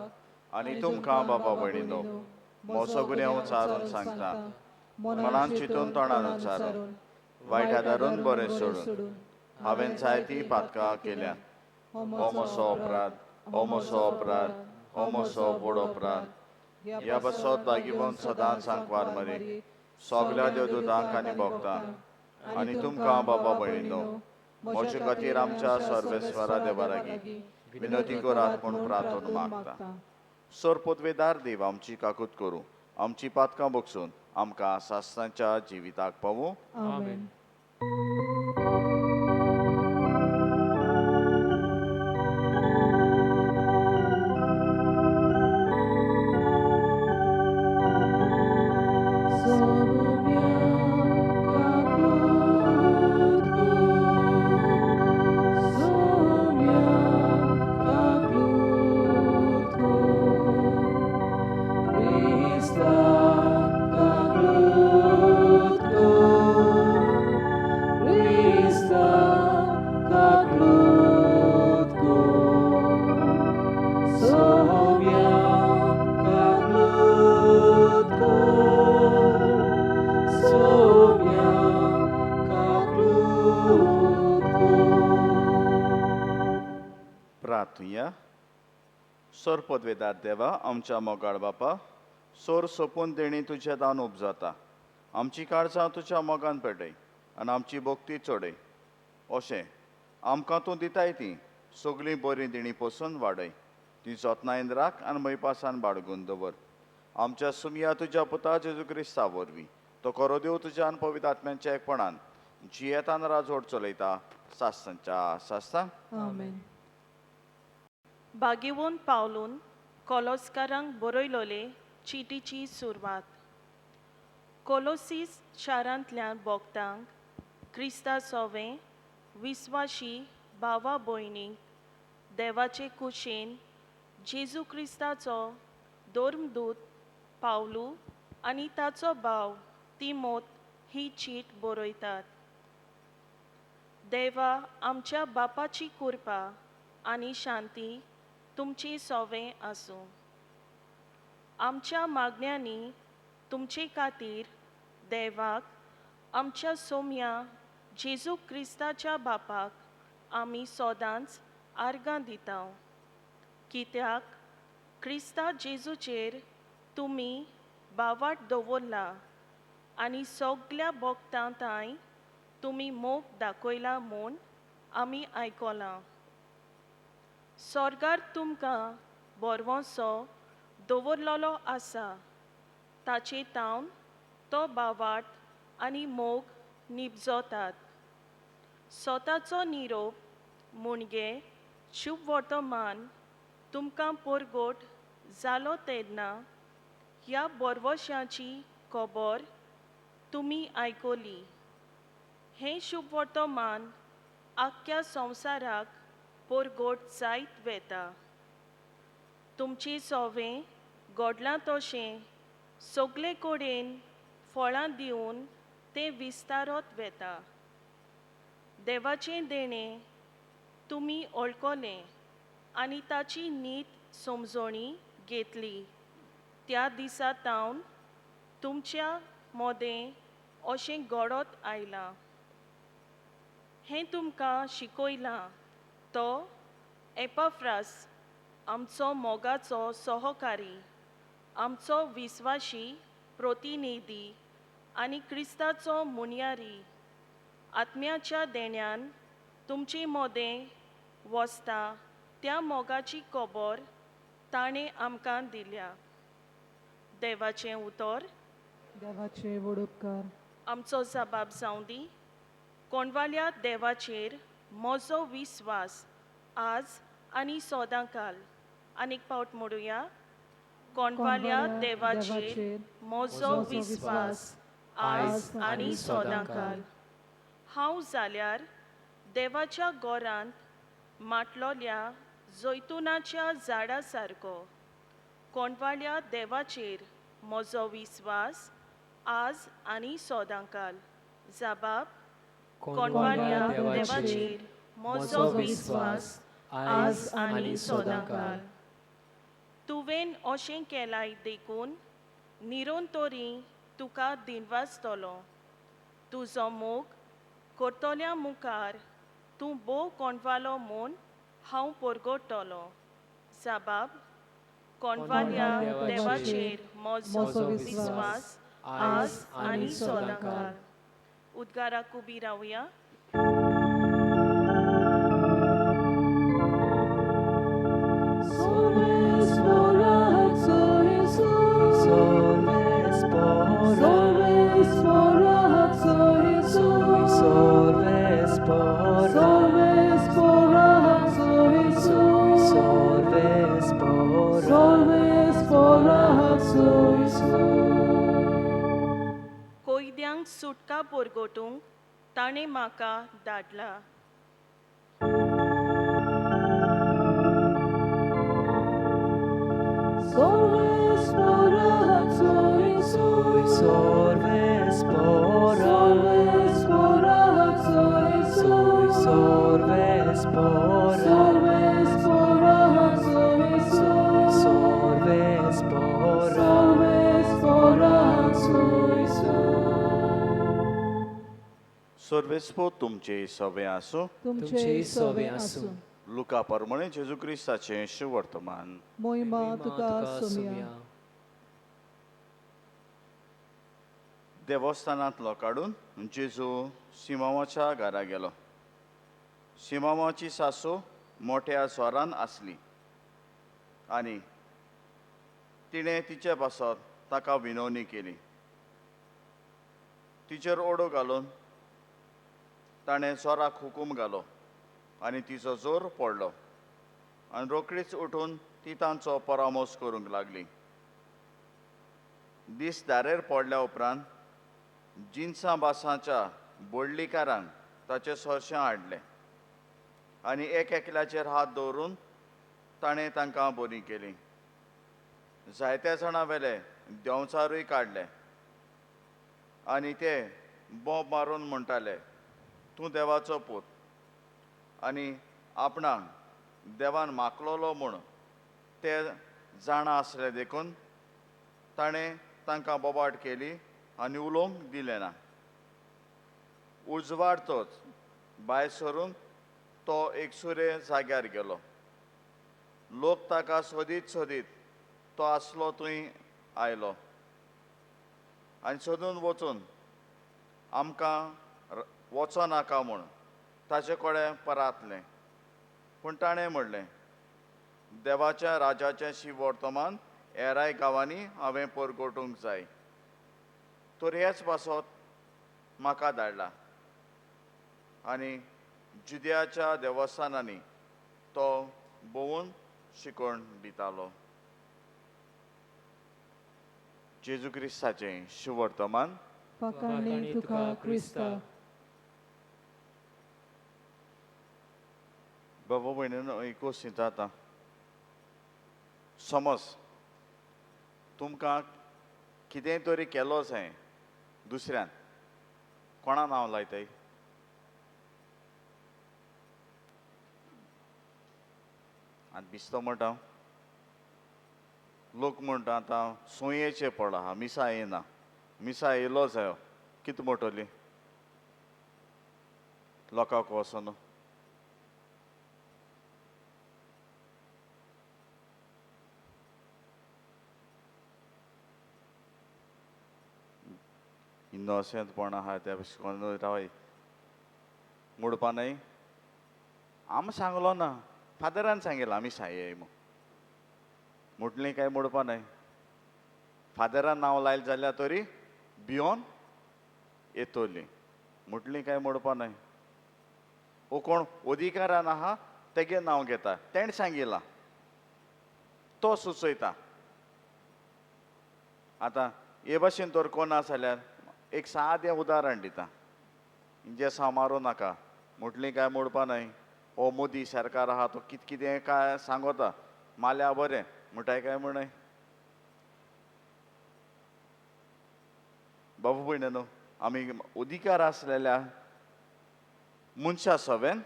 आनी तुमकां बाबा भयणीनो मोसो गुन्यांव चारून सांगता. मनान चिंतून तोंडान उच्चारून वायट आदारून बरें सोडून हांवें जायतीं पातकां केल्यात. हो म्हजो अपराध, हो म्हजो अपराध, हो म्हजो व्हड अपराध. ह्या बसोत दागिवून सदांच सांकवार मरी सगल्या देवदूतांक आनी भक्तांक आनी तुमकां बाबा भयणीनो म्हजे खातीर आमच्या सर्वेस्वरा देवा लागीं विनोती करात म्हूण प्रार्थना मागता. सोर पदवेदार देव आमची काकूत करूं, आमची पातकां बगसून आमकां सासणाच्या जिविताक पावूं. आमेन. प्रार्थुया. सोर पदवेदार देवा आमच्या मोगाळ बापा, सोर सोपून देणी तुज्या दान उपजाता. आमची काळजां तुज्या मोगान पेटय आनी आमची भोक्ती चोडय. अशें आमकां तूं दिताय ती सगळीं बरीं दिणी पसून वाडय. ती जतनायेन राख आनी मैपासान बाळगून दवर. आमच्या सुमया तुज्या पुता जेजू क्रिस्ता वरवीं तो करो देव तुज्या आनी पवित्र आत्म्याच्या एकपणान जियेतान राजवट चलयता सासणाच्या सासतांक. आमेन. बागिवून पावलून कोलोस्कारांक बरयलोले चिटीची सुरवात. कोलोसीस शारांतल्या भोगतांक क्रिस्ता सोवें विस्वाशी भावा भयणींक देवाचे कुशेन जेजू क्रिस्ताचो धर्मदूत पावलू आनी ताचो भाव तिमोत ही चीट बरयतात. देवा आमच्या बापाची कृपा आनी शांती तुमची सोवें आसूं. आमच्या मागण्यांनी तुमचे खातीर देवाक आमच्या सोम्या जेजू क्रिस्ताच्या बापाक आमी सोदांच आर्गां दितांव. कित्याक क्रिस्ता जेजूचेर तुमी बावाट दवरला आनी सगल्या भोगतां थंय तुमी मोग दाखयला म्हूण आमी आयकलां. स्वर्गार तुमकां बोरवोसो दवरलोलो आसा, ताचे तावन तो बावाट आनी मोग निपजोतात. स्वताचो निरोप म्हणजे शुभ वर्तमान तुमकां परगोट जालो तेन्ना ह्या बोरवोशाची खबर तुमी आयकली. हें शुभ वर्तमान आख्ख्या संवसाराक परगोट जायत वेता. तुमची सोवें घडलां तशें सगळे कडेन फळां दिवन तें विस्तारत वेता. देवाचें देणें तुमी ओळखलें आनी ताची नीत समजणी घेतली. त्या दिसा तावन तुमच्या मोदें अशें घडत आयलां. हें तुमकां शिकयलां तो एपाफ्रास, आमचो मोगाचो सहकारी, आमचो विस्वाशी प्रतिनिधी आनी क्रिस्ताचो मुनियारी. आत्म्याच्या देण्यान तुमचे मोदें वसता त्या मोगाची खबर ताणें आमकां दिल्या. देवाचें उतर. देवाचे व्हड उपकार. आमचो जबाब जावं दी. कोणवाल्या देवाचेर म्हजो विस्वास आज आनी सदांकाल. आनीक पावट म्हणुया. कोणवाल्या देवाचेर म्हजो विस्वास आज आनी सदांकाल. हांव जाल्यार देवाच्या घरांत माटलोल्या जैतुनाच्या झाडा सारको. कोणवाल्या देवाचेर म्हजो विस्वास आज आनी सदांकाल. जबाब. कोणवाल्या देवाचेर म्हजो विस्वास आज आनी सदांकाल. तुवें अशें केलाय देखून निरंतरी तुका दिनवासतलो. तुजो मोग करतल्या मुखार तूं भोव कोणवालो म्हूण हांव परगडटलो. जबाब. कोणवाल्या देवाचेर म्हजो विस्वास आज आनी सदांकाल. उद्गाराक उबी रावया. कोयद्यांक सुटका परगटूंक ताणें म्हाका धाडला. सर्वेस्पो तुमचे सवे आसूं. तुमचे सवे आसूं. लुका परमणे जेजू क्रिस्ताचें शुभ वर्तमान. मोहिमा तुका सोमिया. देवस्थानांतलो काडून जेजू सिमावाच्या घरा गेलो. सिमावाची सासू मोठ्या स्वरान आसली आनी तिणें तिचे पासत ताका विनवणी केली. तिचेर ओडो घालून ताणें स्वराक हुकूम घालो आनी तिचो जोर पडलो आनी रोखडीच उठून ती तांचो परामोस करूंक लागली. दीस दारेर पडल्या उपरांत जिन्सां बासाच्या बोडलीकारांक ताचें सोर्शें हाडलें आनी एकल्याचेर हात दवरून ताणें तांकां बरी केली. जायत्या जाणां वेले देंवचारूय काडले आनी ते बोब मारून म्हणटाले, तूं देवाचो पूत. आनी आपणाक देवान मागलोलो म्हूण ते जाणा आसले देखून ताणें तांकां बोबाट केली आनी उलोवंक दिलें ना. उजवाडतोच भायर सरून तो एकसुरे जाग्यार गेलो. लोक ताका सोदीत सोदीत तो आसलो थंय आयलो. आनी सोदून वचून आमकां वचो नाका म्हूण ताचे कडेन परातलें. पूण ताणें म्हणलें, देवाच्या राजाचें शीं वर्तमान हेराय गांवांनी हांवें परगटूंक जाय. तर हेच पासत म्हाका धाडला. आनी जुद्याच्या देवस्थानांनी तो भोंवून शिकोवन दितालो. जेजू क्रिस्ताचें शुवर्तमान. फकाणणी तुका क्रिस्ता. बाबा भयणीनो, एक गोश्ट जाता. समज तुमकां कितेंय तरी केलो जाय दुसऱ्यान, कोणा नांव लायताय? आनी बिस्तो म्हणटा, लोक म्हणटा आतां सोयेचें पड आहा, मिसा येना. मिसा येयलो जायो, कितें म्हणटली लोकांक वचोन? इनोसेंटपण आहा त्या कोण रावय म्हणपा न्हय. आमी सांगलो ना, फादरान सांगलें आमी साये म्हूण. म्हटलें काय म्हणपा न्हय. फादरान नांव लायलें जाल्यार तरी भियोन येतली. म्हटलीं काय म्हणपा न्हय. वो कोण अधिकारान आहा तेगे नांव घेता. तेणें सांगिलां, तो सुचयता. आतां हे भाशेन तर कोण आसा जाल्यार एक सादें उदाहरण दिता. इंजेसां मारूं नाका म्हटलीं काय म्हणपा न्हय. हो मोदी सरकार आहा तो कितें काय सांगता, माल्या बरें म्हणटाय काय म्हणय. बाबा भयणीनो, आमी अधिकार आसलेल्या मनशा सवेन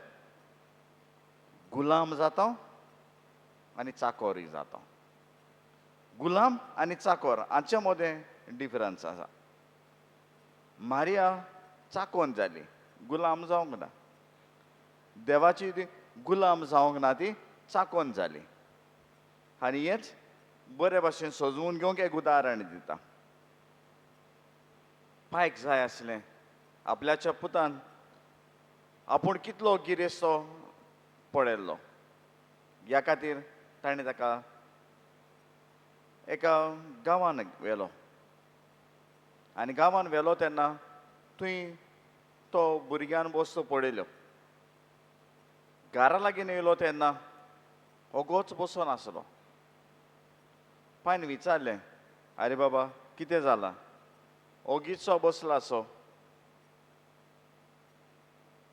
गुलाम जाता आनी चाकोरय जाता. गुलाम आनी चाकोर हाचे मदें डिफरन्स आसा. मारिया चाकोन जाली, गुलाम जावंक ना. देवाची ती गुलाम जावंक ना, ती चाकोन जाली. आनी हेंच बरे भाशेन सजवून घेवंक एक उदाहरण दिता. पायक जाय आसलें आपल्याच्या पुतान आपूण कितलो गिरेस्तो पळयल्लो. ह्या खातीर ताणें ताका एका गांवांत व्हेलो. आनी गांवांत व्हेलो तेन्ना थंय तो भुरग्यान वस्तू पळयल्यो. घरा लागीं येयलो तेन्ना ओगोच बसून आसलो. पायन विचारलें, आरे बाबा कितें जालां? ओगीचसो बसला सो.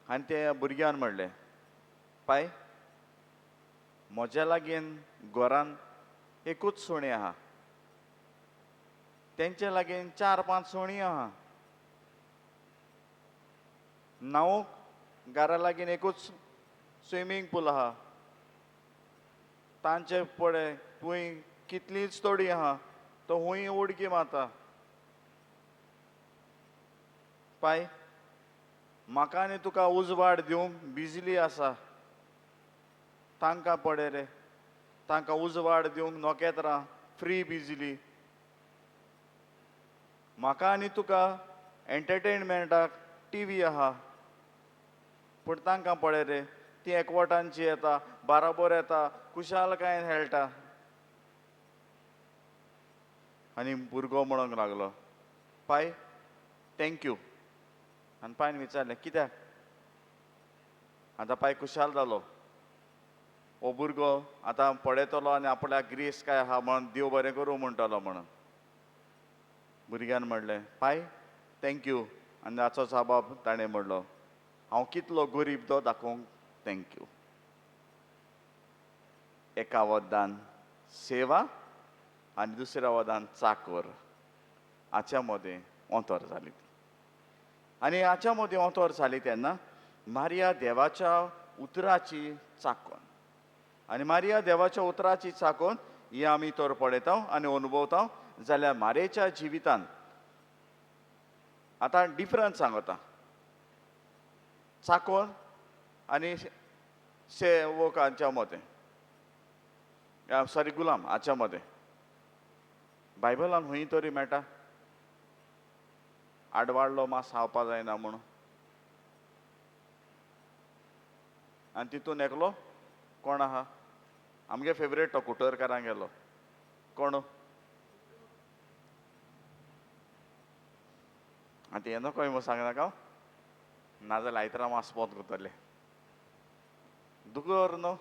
आनी त्या भुरग्यान म्हणलें, पाय म्हज्या लागीं घरान एकूच सुणी आहा, तेंचे लागीं 4-5 सुणी आहा. न्हावूंक घरा लागीं एकूच स्विमींग पूल आहा. तांचे पळय थंय कितलींच तोडी आहा, तो हूंय उडकी मारता. पाय म्हाका आनी तुका उजवाड दिवंक बिजली आसा, तांकां पळय रे, तांकां उजवाड दिवंक नोकेत्रां फ्री बिजली. म्हाका आनी तुका एंटरटेनमेंटाक टीव्ही आहा, पूण तांकां पळय रे, ती एकवटांची येता, बाराबर येता, कुशालकायेन खेळटा. आनी भुरगो म्हणूंक लागलो, पाय थँक्यू. आनी पायन विचारलें, कित्याक? आतां पाय कुशाल जालो. हो भुरगो आतां पळयतलो आनी आपल्याक ग्रेस काय आहा म्हण देव बरें करूं म्हणटलो म्हणून. भुरग्यान म्हणलें, पाय थँक्यू. आनी हाचो जबाब ताणें म्हणलो, हांव कितलो गरीब तो दाखोवंक थँक्यू. एका वदान सेवा आनी दुसऱ्या वदान चाकर, हाच्या मदें अंतर जाली. आनी हाच्या मदीं अंतर जाली तेन्ना मारिया देवाच्या उतराची चाकोन. आनी मारिया देवाच्या उतराची चाकोन ही आमी तर पळयता आनी अनुभवता जाल्यार मारयेच्या जिवितान आतां डिफरन्स सांगता. चाकोन आनी सेवकांच्या मदें, सॉरी गुलाम हाच्या मदें बायबलान खंय तरी मेळटा. आडवाडलो मास खावपा जायना म्हणून आनी तितून एकलो कोण आहा आमगे फेवरेट तो कुटरकारांक गेलो कोण आनी ते येनो खंय सांगनाका नाजाल्यार आयतारा मास पोत करतले दुकर न्हू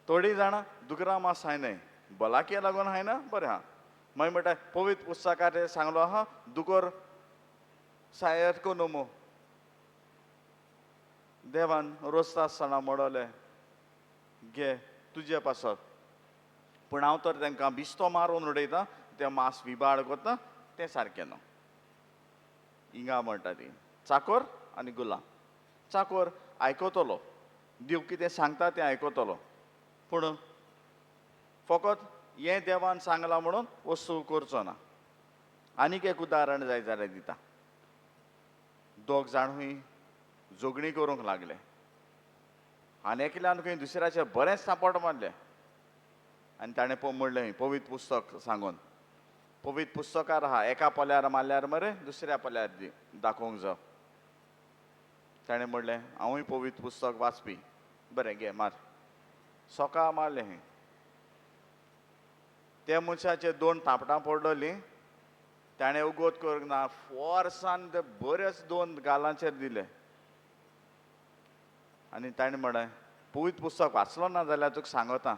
थोडी जाणां दुकरा मास खायनाय भलाके लागून खायना बरें आहा मागीर म्हणटा पवित्र पुस्तकांत सांगलो आहा दुकर सायेत न्हू मो देवान रोजता आसतना म्हणले घे तुजे पासत पूण हांव तर तांकां बिस्तो मारून उडयता तें मास विबाळ कोत्ता तें सारकें न्हू हिंगा म्हणटा ती चाकोर आनी गुलाम चाकोर आयकतलो देव कितें सांगता तें आयकतलो पूण फकत हें देवान सांगलां म्हणून वस्तू करचो ना आनीक एक उदाहरण जाय जाल्यार दिता दोग जाणूय जोगणी करूंक लागले आनी एकल्यान खंय दुसऱ्याचें बरेंच सांपट मारलें आनी ताणें म्हणलें पवित्र पुस्तक सांगून पवित्र पुस्तकार आहा एका पोल्यार मारल्यार मरे दुसऱ्या पोल्यार दाखोवंक जाय ताणें म्हणलें हांवूय पवित्र पुस्तक वाचपी बरें घे मार सोका मारलें हें त्या मनशाचे 2 थापटां पडलेलीं ताणें उगोत करूंक ना फोर्सान ते बरेच 2 गालांचेर दिले आनी ताणें म्हणलें पवित्र पुस्तक वाचलो ना जाल्यार तुका सांगता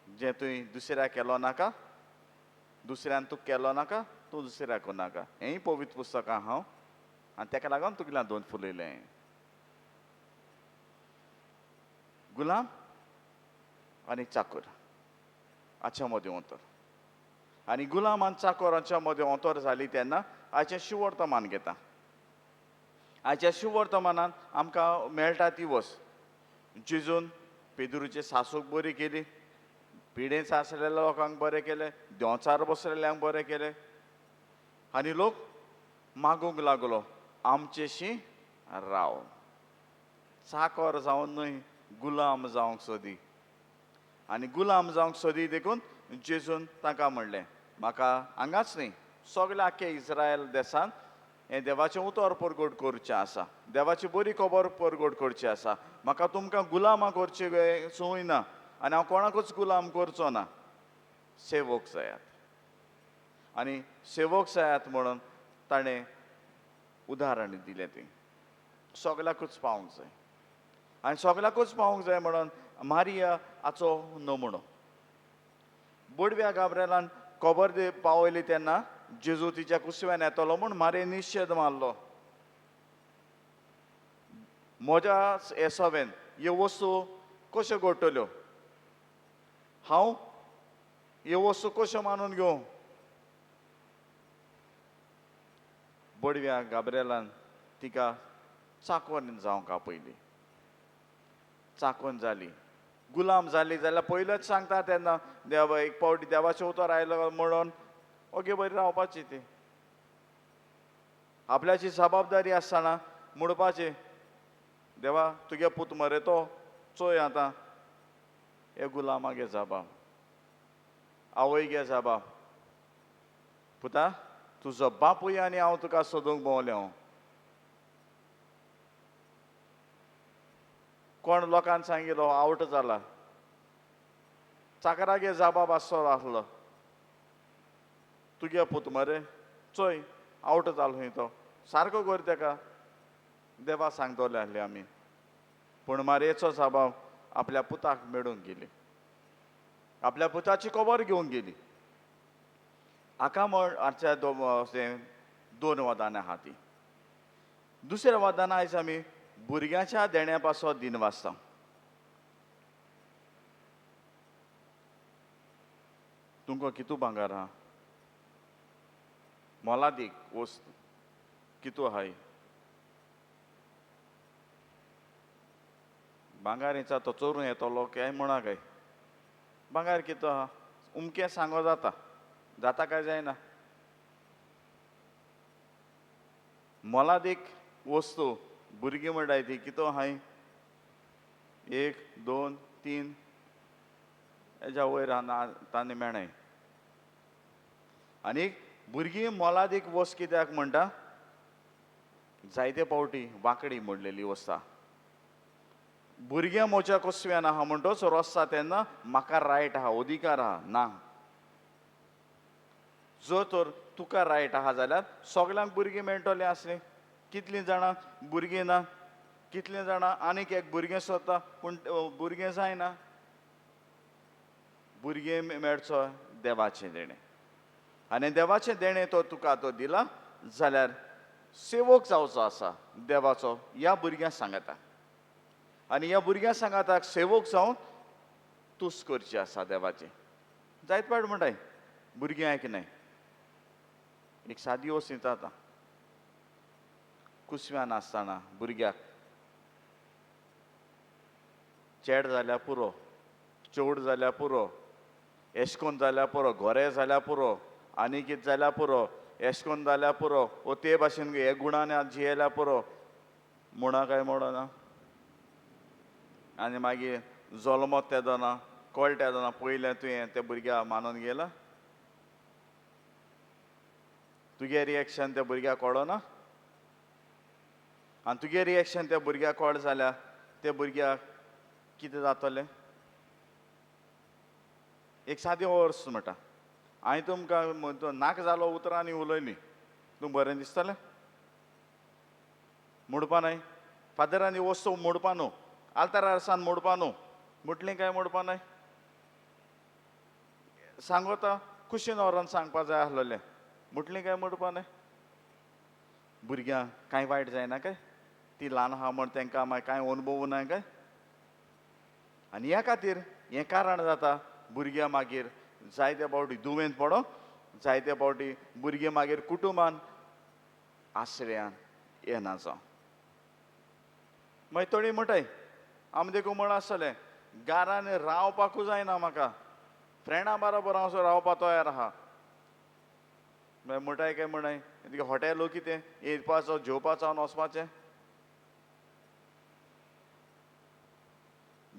जें तुवें दुसऱ्याक केलो नाका दुसऱ्यान तुका केलो नाका तूं दुसऱ्याक कोनाका हेंय पवित्र पुस्तकां हांव आनी ताका लागून तुगेल्यान 2 फुलयलें गुलाम आनी चाकर हाच्या मदीं अंतर आनी गुलाम आनी चाकर हाच्या मदीं अंतर जाली तेन्ना आयचें शिवर्तमान घेता आयच्या शिवर्तमानान आमकां मेळटा ती वस्त जेजून पेदुरूचे सासूक बरी केली पिडेंच आसलेल्या लोकांक बरें केलें देंवचार बसलेल्यांक बरें केलें आनी लोक मागूंक लागलो आमचेशी राव चाकर जावन न्हय गुलाम जावंक सोदी आनी गुलाम जावंक सोदी देखून जेजून ताका म्हणलें म्हाका हांगाच न्ही सगळ्या आख्या इस्रायल देशांत हें देवाचें उतर परगट करचें आसा देवाची बरी खबर परगट करची आसा म्हाका तुमकां गुलामां करची सोय ना आनी हांव कोणाकूच गुलाम करचो ना सेवक जायात आनी सेवक जायात म्हणून ताणें उदाहरण दिलें तें सगल्याकूच पावूंक जाय आनी सगल्याकूच पावूंक जाय म्हणून मारिया हाचो नमुनो बोडव्या गाब्रेलान खबर पावयली तेन्ना जेजू तिच्या कुसव्यान येतलो म्हूण मारे निशेध मारलो म्हज्या हे सवेन ह्यो वस्तू कश्यो घडटल्यो हांव ह्यो वस्तू कश्यो मानून घेवं बोडव्या गाब्रेलान तिका चाकोन जावंक आपयली चाकोन जाली गुलाम जाली जाल्यार पयलेच सांगता तेन्ना देवा एक पावटी देवाचें उतर आयलो म्हणून ओगे बरी रावपाची ती आपल्याची जबाबदारी आसतना म्हणपाची देवा तुगे पूत मरे तो चोय आतां हे गुलामागे जबाब आवयगे जबाब पुता तुजो बापूय आनी हांव तुका सोदूंक भोंवलें हांव कोण लोकांन सांगिल्लो आवट जाला चाकरागे जबाब आसलो तुगे पूत मरे चोय आवट जालो खंय तो सारको कर तेका देवा सांगतले आहले आमी पूण मारयेचो जबाब आपल्या पुताक मेळूंक गेली आपल्या पुताची खबर घेवंक गेली हाका हाच्या 2 वदानां आहा ती दुसऱ्या वदान आयज आमी भुरग्याच्या देण्या पासत दिन वाचता तुमकां कितू भांगर आहा मोलादीक वस्त कितू आहाय भांगार हिचा तो चोरून येतलो काय म्हणा काय भांगार कितू आहा उमकें सांगो जाता काय जायना मोलादीक वस्तू भुरगीं म्हणटाय ती कितू आहाय 1 2 3 हेज्या वयर तांणी मेळ्ळाय आनीक भुरगीं मोलादीक वस्त कित्याक म्हणटा जायते पावटी वांकडी मोडलेली वस्ता भुरग्यां म्हज्या कोसव्यान आहा म्हणटोच रोसता तेन्ना म्हाका रायट आहा अधिकार आहा ना जो तर तुका रायट आहा जाल्यार सगल्यांक भुरगीं मेळटले आसली कितलीं जाणां भुरगीं ना कितलीं जाणां आनीक एक भुरगें सोदता पूण भुरगें जायना भुरगें मेळचो देवाचें देणें आनी देवाचें देणें तो तुका तो दिला जाल्यार सेवक जावचो आसा देवाचो ह्या भुरग्यांक सांगता आनी ह्या भुरग्यांक सांगाताक सेवक जावन तूस करची आसा देवाची जायत पाट म्हणटाय भुरगीं आयकनाय एक सादी वस्त दिता आतां कुसव्यान आसतना भुरग्याक चेड जाल्यार पुरो चवड जाल्यार पुरो एशकोन जाल्यार पुरो घोरे जाल्यार पुरो आनी कितें जाल्यार पुरो एशकोन जाल्यार पुरो वो ते भाशेन हे गुणान जियेल्यार पुरो म्हणा काय म्हणना आनी मागीर जल्मत तेदोना कळटा तेदोना पयलें तुवें त्या भुरग्याक मानून गेला तुगे रिएक्शन त्या भुरग्याक कळना आनी तुगे रिएक्शन त्या भुरग्याक कळ जाल्यार त्या भुरग्याक कितें जातलें एक सादी वर्स म्हणटा हांवें तुमकां नाक जालो उतरांनी उलयली तुमकां बरें दिसतलें म्हणपा न्हय फादरांनी वस्तू म्हणपा न्हू आल्तारार सावन म्हणपा न्हू म्हटलें काय म्हणपा न्हय सांगोता कुशीन व्हरोन सांगपा जाय आसलेलें म्हटलें काय म्हणपा न्हय भुरग्यांक कांय वायट जायना काय ती ल्हान आहा म्हण तांकां मागीर कांय अनुभव ना काय आनी ह्या खातीर हें कारण जाता भुरग्यां मागीर जायते फावटी दुवेंत पडोंक जायते फावटी भुरगीं मागीर कुटुंबान आश्रयान येना जावं मागीर थोडी म्हणटाय आमी देखून म्हण आसतलें घरान रावपाकूच जायना म्हाका फ्रेंडा बरोबर हांव रावपा तयार आहा मागीर म्हणटाय काय म्हणटाय तुगे हॉटेल कितें येवपाचो जेवपाचो आनी वचपाचें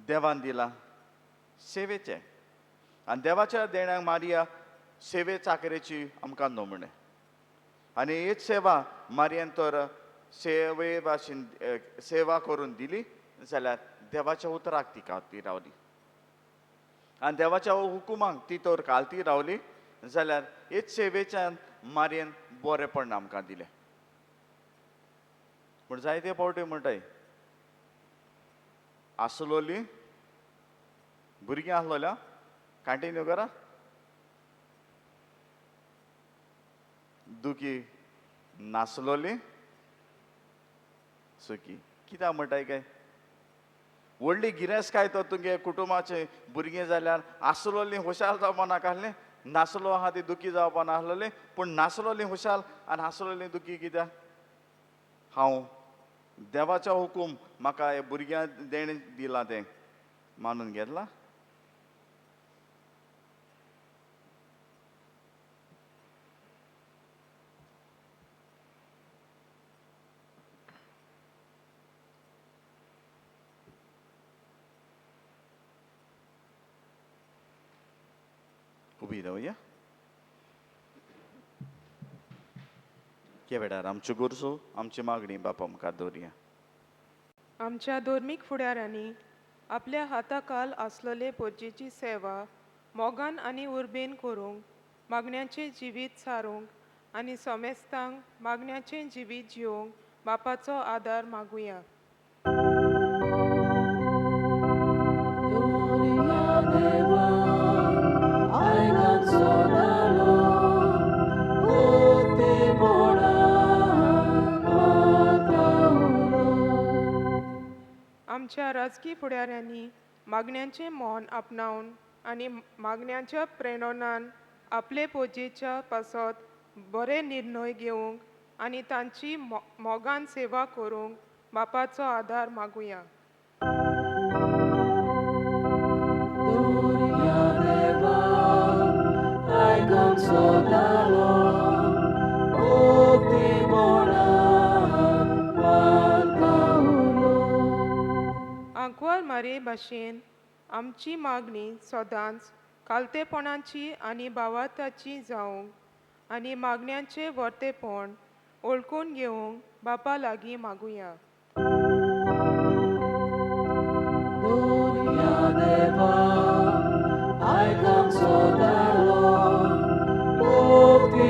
देवान दिला सेवेचें आनी देवाच्या देण्याक मारिया सेवे चाकरेची आमकां नमणे आनी हीच सेवा मारयेन तर सेवे भाशेन सेवा करून दिली जाल्यार देवाच्या उतराक ती कावती रावली आनी देवाच्या हुकुमाक ती तर कालती रावली जाल्यार हेच सेवेच्यान मारयेन बरेपण आमकां दिलें पूण जायते फावटी म्हणटाय आसलोली भुरगीं आसलोल्या कंटिन्यू करा दुखी नासलोली सुखी कित्याक म्हणटाय काय व्हडली गिरेस्त तो तुगे कुटुंबाचे भुरगीं जाल्यार आसलोलीं हुशाल जावपा नाका आसलें नासलो आहा ती दुखी जावपा नासलोलीं पूण नासलोलीं हुशाल आनी आसलोलीं दुखी कित्याक हांव देवाचो हुकूम म्हाका हे भुरग्यांक देण दिलां तें मानून घेतलां उबी रावया के बेटार आमच्यो गोरसो आमची मागणी बापा मुखार दवरया आमच्या धर्मीक फुडाऱ्यांनी आपल्या हाताखाल आसलेले पोरजेची सेवा मोगान आनी उर्बेन करूंक मागण्यांचें जिवीत सारूंक आनी सोमेस्तांक मागण्यांचें जिवीत जिवंक बापाचो आदार मागुया आमच्या राजकी फुडाऱ्यांनी मागण्यांचें मोन आपणावन आनी मागण्यांच्या प्रेरणान आपले पोजेच्या पासत बरे निर्णय घेवंक आनी तांची मोगान सेवा करूंक बापाचो आदार मागुया आंकवार मारे भाशेन आमची मागणी सदांच कालतेपणाची आनी भावार्थाची जावंक आनी मागण्यांचे वर्तेपण ओळखून घेवंक बापा लागीं मागुया. Dunia deva, आयकम सोदारो, मुक्ती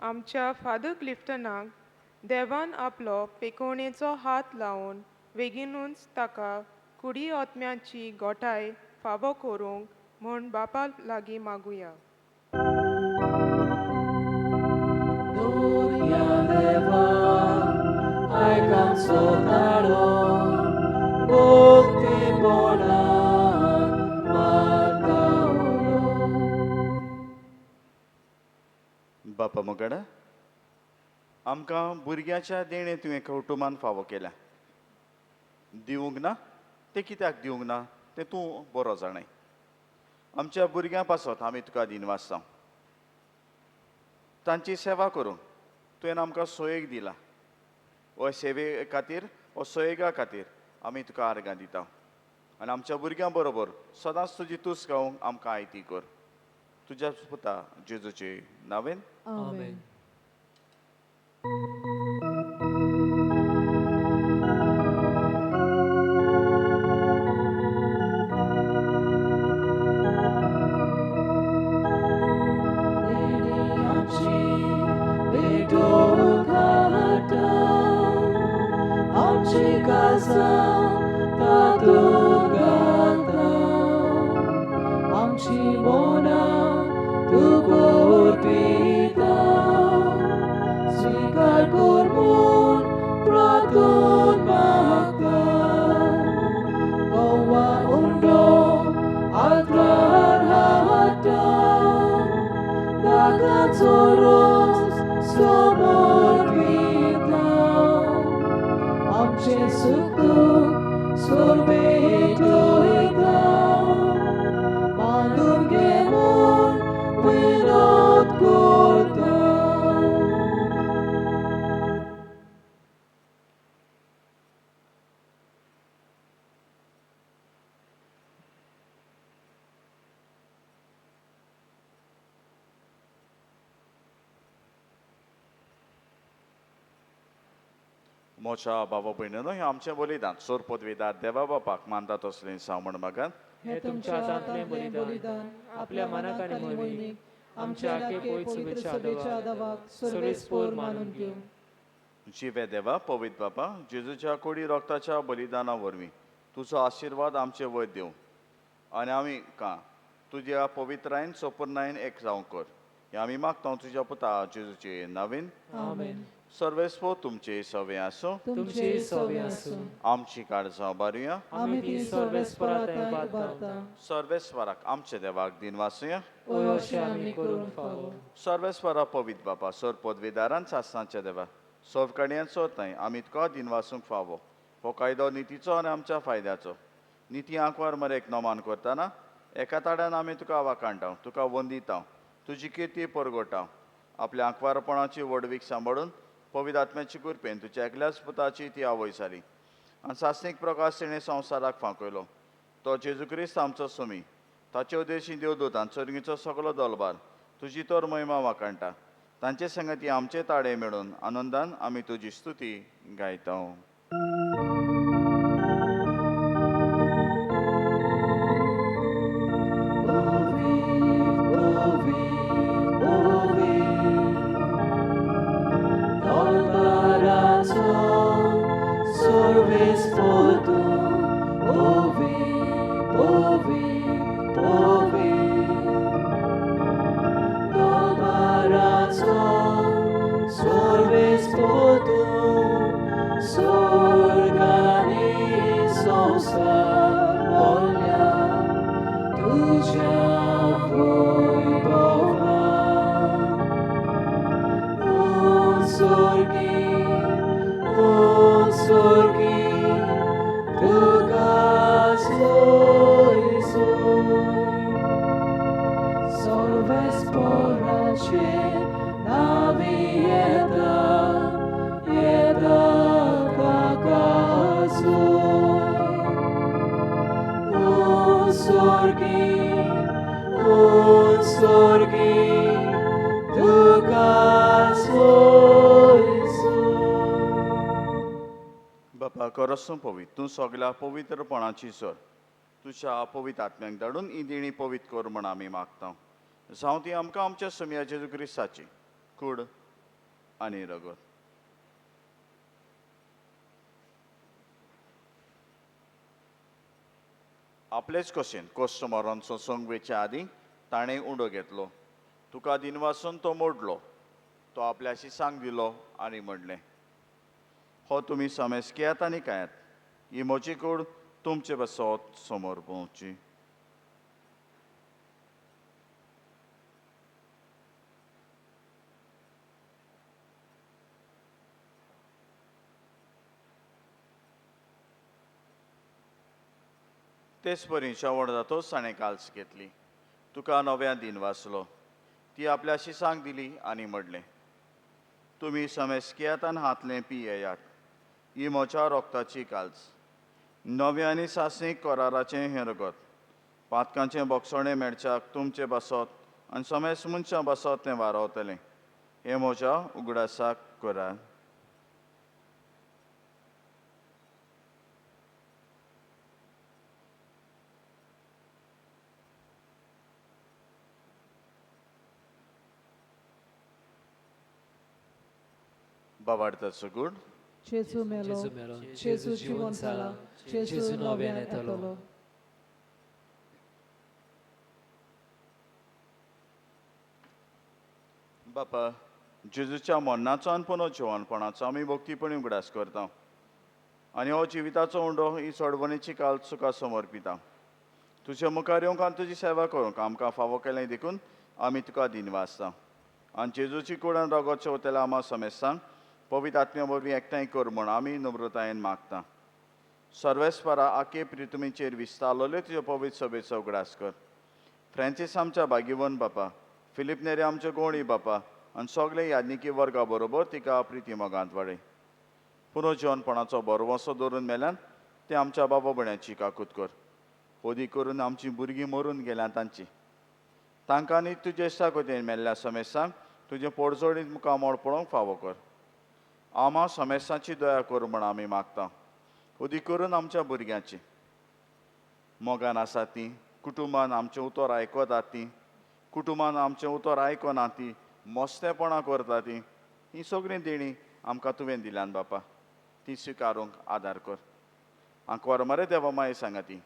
आमच्या फादर क्लिफ्टनाक देवान आपलो पेकोवणेचो हात लावन बेगीनूच ताका कुडी आत्म्याची गोठाय फावो करूंक म्हूण बापा लागीं मागुया. Dunia deva, आयकम सोदारो, मुक्ती बापा मुगड आमकां भुरग्याच्या देणे तुवें कुटुंबान फावो केल्या. दिवंक ना ते कित्याक दिवंक ना तें तूं बरो जाणाय. आमच्या भुरग्यां पासत आमी तुका दिनवासता. तांची सेवा करूंक तुवें आमकां सोयेक दिला. हो सेवे खातीर हो सोयेगा खातीर आमी तुका आर्गां दिता. आनी आमच्या भुरग्यां बरोबर सदांच तुजी तुस गावंक आमकां आयती कर. तुज्या पुता जेजूचे नांवेन Amen. Amchi mona tu korpita svikar kormun pratun magda gowa undo agrar hata dagat soros somorbita amche suktu sorbetoita Mandurgemon winot korta. मोच्या बाबा भयणीनो हें आमचें बलिदान सोर पदवीदार देवा बापाक मानतात असलें सावमण मागान हे तुमच्या हातांतलें बलिदान आपल्या मनाक आनी मोहिनीक आमच्या आखे पवित्र शुभेच्छा दवाक सर्वेस्पोर मानून घेवं. जिवे देवा पवित्र बापा जेजूच्या कोडी रक्ताच्या बलिदाना वरवीं तुजो आशिर्वाद आमचे वयर देव आनी आमी का तुज्या पवित्रायन सोपुर्णायन एक जावं कर. हे आमी मागता तुज्या पुता जेजूचे नांवेन आमेन. सर्वेस्पो तुमचे सवे आसूं. तुमची सवे आसूं. आमची काळजां बारुया. आमी ती सर्वेस्परांत उबारता. सर्वेस्वराक आमचे देवाक दिन वासुया. अशें आमी करूंक फावो. सर्वेस्वरा पवित्र बापा सर पदवीदारान सासणाचे देवा सोवकाणयान सोरताय आमी तुका दिन वासूंक फावो. हो कायदो नितीचो आनी आमच्या फायद्याचो. निती आंकवार मरेक नोमान करतना एका ताड्यान आमी तुका वाकाणटाव तुका वंदिता तुजी किर्ती परगटाव. आपल्या आंकवारपणाची वडवीक सांबाळून पवित्र आत्म्याची कृपेन तुज्या एकल्याच पुताची ती आवय जाली आनी सासणीक प्रकाश तिणें संवसाराक फांकयलो. तो जेजू क्रिस्त आमचो सुमी ताचे उद्देशी देवदूतान चरगीचो सगलो दलबार तुजी तर महिमा वाकाणटा. तांचे संगती आमचे ताळे मेळून आनंदान आमी तुजी स्तुती गायता. O sorgi tuka soiso. बापा करसूं पवित्र तूं सगल्या पवित्रपणाची सर तुझ्या पवित्र आत्म्याक धाडून ही देणी पवित्र कर म्हण आमी मागता जावं ती आमकां आमच्या सुमया जेजू क्रिस्ताची कूड आनी रगत आपलेच कशेन कोश्ट मरण सोंसोंक वेच्या आदीं ताणें उंडो घेतलो तुका दिनवासून तो मोडलो तो आपल्याशी सांग दिलो आनी म्हणलें हो तुमी समेज केयात आनी कायात ही म्हजी कूड तुमचे बसत समोर पोवची तेच परी शेवट जातोच ताणें काल्स घेतली तुका नव्या दिन वाचलो ती आपल्याशी सांग दिली आनी म्हणलें तुमी समेज केयात हातलें पियेयात ही म्हज्या रोगताची काल्स नव्या आनी सासणीक कराराचें हें रगत पातकांचें बोगसणें मेळच्याक तुमचें बसत आनी समेज मनशां बसत तें वारवतलें हें म्हज्या उगडासाक करात बाबार्थाचो गूड Jesu melo, Jesu जिवंत जाला, Jesu नव्यान येतलो. बापा जेजूच्या मरणाचो आनी पुनो जिवणपणाचो आमी भक्तीपणी उगडास करता आनी हो जिविताचो उंडो ही सोडवणेची काल सुका समर्पिता तुजे मुखार येवंक आनी तुजी सेवा करूंक आमकां फावो केलें देखून आमी तुका दिनवासता आनी जेजूची कूड आनी रगत शेवतेल्या आमा समेज सांग पवित्र आत्म्या वरवीं एकठांय कर म्हूण आमी नम्रतायेन मागता सर्वेस्परा आखे प्रितुमीचेर विस्तारलोले तुजे पवित्र सभेचो उगडास कर फ्रांसीस आमच्या भाग्यवन बापा फिलीप नेरे आमचे गोणी बापा आनी सगळे याज्ञिकी वर्गा बरोबर तिका प्रिती मोगांत वाडय पुनर्जीवनपणाचो बरो वसो दवरून मेल्यान ते आमच्या बाबा भण्याची काकूत कर होदी करून आमची भुरगीं मरून गेल्यां तांची तांकां आनी तुजे इश्टा कोतेन मेल्ल्या समेस्तांक तुजे पोडजोडीत मुखार मोड पळोवंक फावो कर आमा समेस्तांची दया कर म्हण आमी मागता होदी करून आमच्या भुरग्यांची मोगान आसा तीं कुटुंबान आमचें उतर आयकतात तीं कुटुंबान आमचें उतर आयकना तीं मस्तेपणां करता तीं हीं सगळीं देणी आमकां तुवें दिल्यान बापा ती स्विकारूंक आदार कर आंकवार मरे देवा माये सांगा ती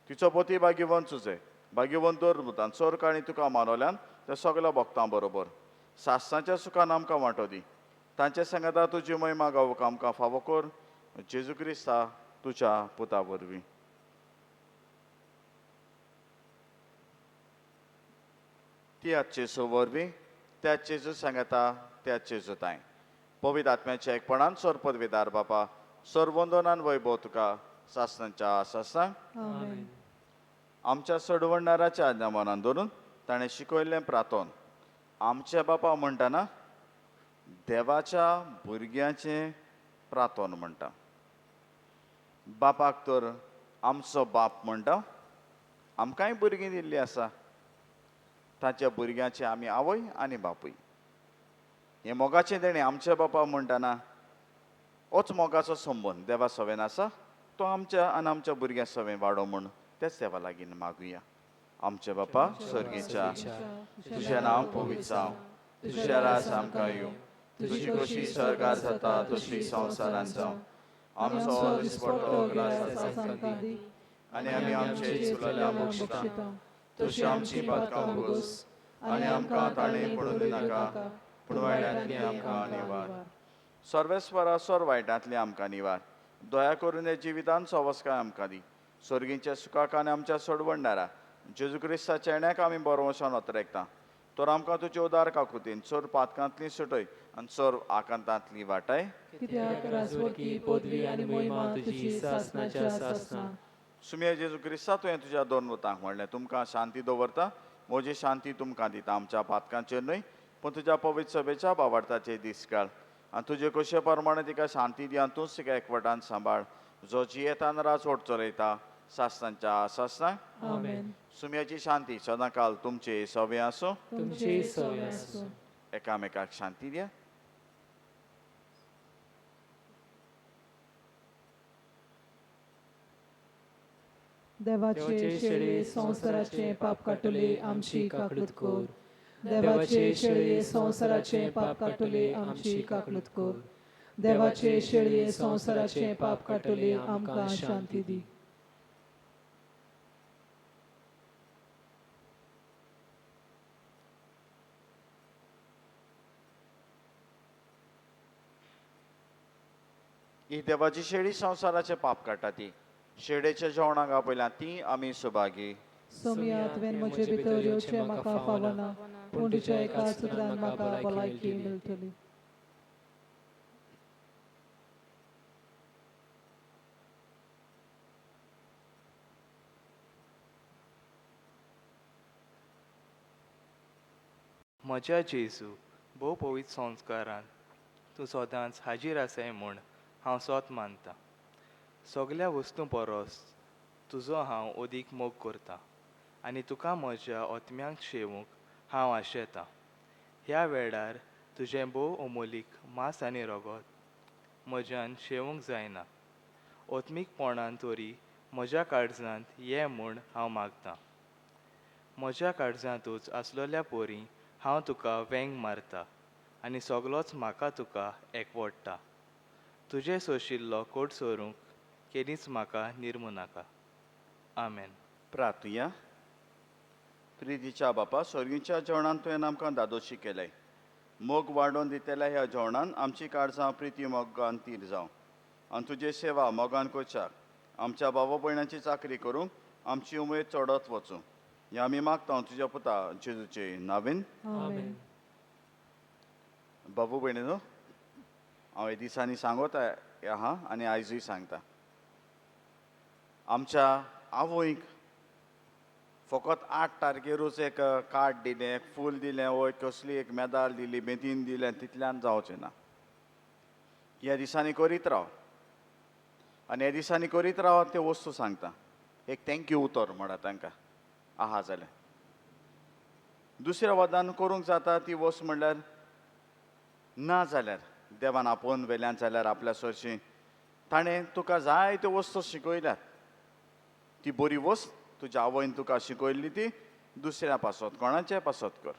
तिचो पोती भाग्यवन चुजे भाग्यवन दर मुतान चोर काणी तुका मानवल्यान त्या सगळ्या भक्तां बरोबर सासणाच्या सुखान आमकां वांटो दी तांचे सांगाता तुजी महिमा गावूंक आमकां फावो कर जेजू क्रिस्ता तुज्या पुता वरवीं ती आजचे वरवीं त्याच जेजू सांगाता त्याच जेजू ताय पवित्र आत्म्याच्या एकपणान सर पदवीदार बापा सर्वंदनान वैभव तुका सासणांच्या सासणां Amen. आमच्या सडवणाराच्या आज्ञा मनान धरून ताणें शिकयल्लें प्रार्थोन आमचे बापा म्हणटाना देवाच्या भुरग्याचें प्रार्थोन म्हणटा बापाक तर आमचो बाप म्हणटा आमकांय भुरगीं दिल्लीं आसा ताच्या भुरग्याचे आमी आवय आनी बापूय हे मोगाचें देणें आमचे बापा म्हणटाना होच मोगाचो संबंद देवा सवेन आसा तो आमच्या आनी आमच्या भुरग्यां सवें वाडो म्हूण तेच देवा लागीं मागुया आमचे बापा स्वर्गीच्या तुजें नांव पवित्र जावं तुजें राज आमकां येवं तुजी कशी स्वर्गार जाता तशी संवसारांत जावं आमचो दिसपडटो ग्रास आमकां दी आनी आमी आमचे चुकलेल्या बक्षिता तशी आमची पातकां भोगोस आनी आमकां ताणें पडूंक नाका पूण वायटांतली आमकां निवार सर्वेस्वरा सर वायटांतली आमकां निवार दया करून हे जिवितान सवस्काय आमकां दी सर्गींच्या सुखाक आनी आमच्या सोडवणारा जेजू क्रिस्ताच्या येण्याक आमी बरो वचोन वतरेकता तर आमकां तुजे उदार काकुतीन चोर पातकांतली सुटय आनी चोर आकांतांतली वाटाय कित्याक राजवटी पदवी आनी महिमा तुजी सासणाच्या सासणां सुमया जेजू क्रिस्ता तुवें तुज्या दोन मुतांक म्हणलें तुमकां शांती दवरता म्हजी शांती तुमकां दिता आमच्या पातकांचेर न्हय पूण तुज्या पवित्र सभेच्या भावार्थाचेर दीस काळ आनी तुजे कशे प्रमाणे तिका शांती दियान तूंच तिका एकवटान सांबाळ जो जियेतान राज ओट चलयता सासनांच्या सासनांक आमेन. सुम्याची शांती सदांकाल तुमचे सवे आसूं. तुमची सवय आसूं. एकामेकाक शांती दिया. देवाचे शेळये संवसाराचे पाप काटुले आमची काकलूत कोर. देवाचे शेळये संवसाराचे पाप काटुले आमची काकलूत कोर. देवाचे शेळये संवसाराचे पाप काटुले आमकां शांती दी. ही देवाची शेळी संवसाराचे पाप काडटा ती. शेळेच्या जेवणाक आपयल्या ती आमी सुभागी. सोमयात वेन म्हजे भितर येवचें म्हाका फावना, पूण तुज्या एका सुत्रान म्हाका भलायकी मेळटली. म्हज्या जेजू भोव पवित्र संस्कारान तूं सदांच हाजीर आसाय म्हूण हांव सोत मानतां. सगल्या वस्तू परस तुजो हांव अदीक मोग करतां आनी तुका म्हज्या ओतम्यांक शेवूंक हांव आशेतां. ह्या वेळार तुजें भोव अमोलीक मांस आनी रगत म्हज्यान शेवूंक जायना. ओतमीकपणान तरी म्हज्या काळजांत ये म्हूण हांव मागतां. म्हज्या काळजांतूच आसलोल्या पोरी हांव तुका वेंग मारता आनी सगलोच म्हाका तुका एकवटता. तुजे सोशिल्लो कोट सोरूंक केलीच म्हाका निर्मू नाका. आमेन. प्रार्थया. प्रितीच्या बापा, स्वर्गीच्या जेवणान तुवें आमकां दादोशी केल्याय. मोग वाडोवन दितेल्या ह्या जेवणान आमची काळजां प्रिती मोगान तीर जावं आनी तुजी सेवा मोगान कोचाक आमच्या भावा भयणांची चाकरी करूंक आमची उमेद चडत वचूं. हें आमी मागता तुज्या पुता जेजूचे नांवेन. आमेन. बाबू भयणीनो, हांव हे दिसांनी सांगत आहा आनी आयजूय सांगता. आमच्या आवयक फकत 8 तारखेरूच एक कार्ड दिलें, एक फूल दिलें, वो कसली एक मेदाल दिली, मेदीन दिलें, तितल्यान जावचें ना. ह्या दिसांनी करीत राव आनी ह्या दिसांनी करीत रावत त्यो वस्तू सांगता. एक थँक्यू उतर म्हणा तांकां आहा जाल्यार. दुसऱ्या वदान करूंक जाता ती वस्त म्हणल्यार ना जाल्यार देवान आपोवन वेल्यान जाल्यार आपल्या सरशी ताणें तुका जाय त्यो वस्तू शिकयल्यात. ती बरी वस्त तुज्या आवयन तुका शिकयल्ली ती दुसऱ्या पासत कोणाचेय पासत कर,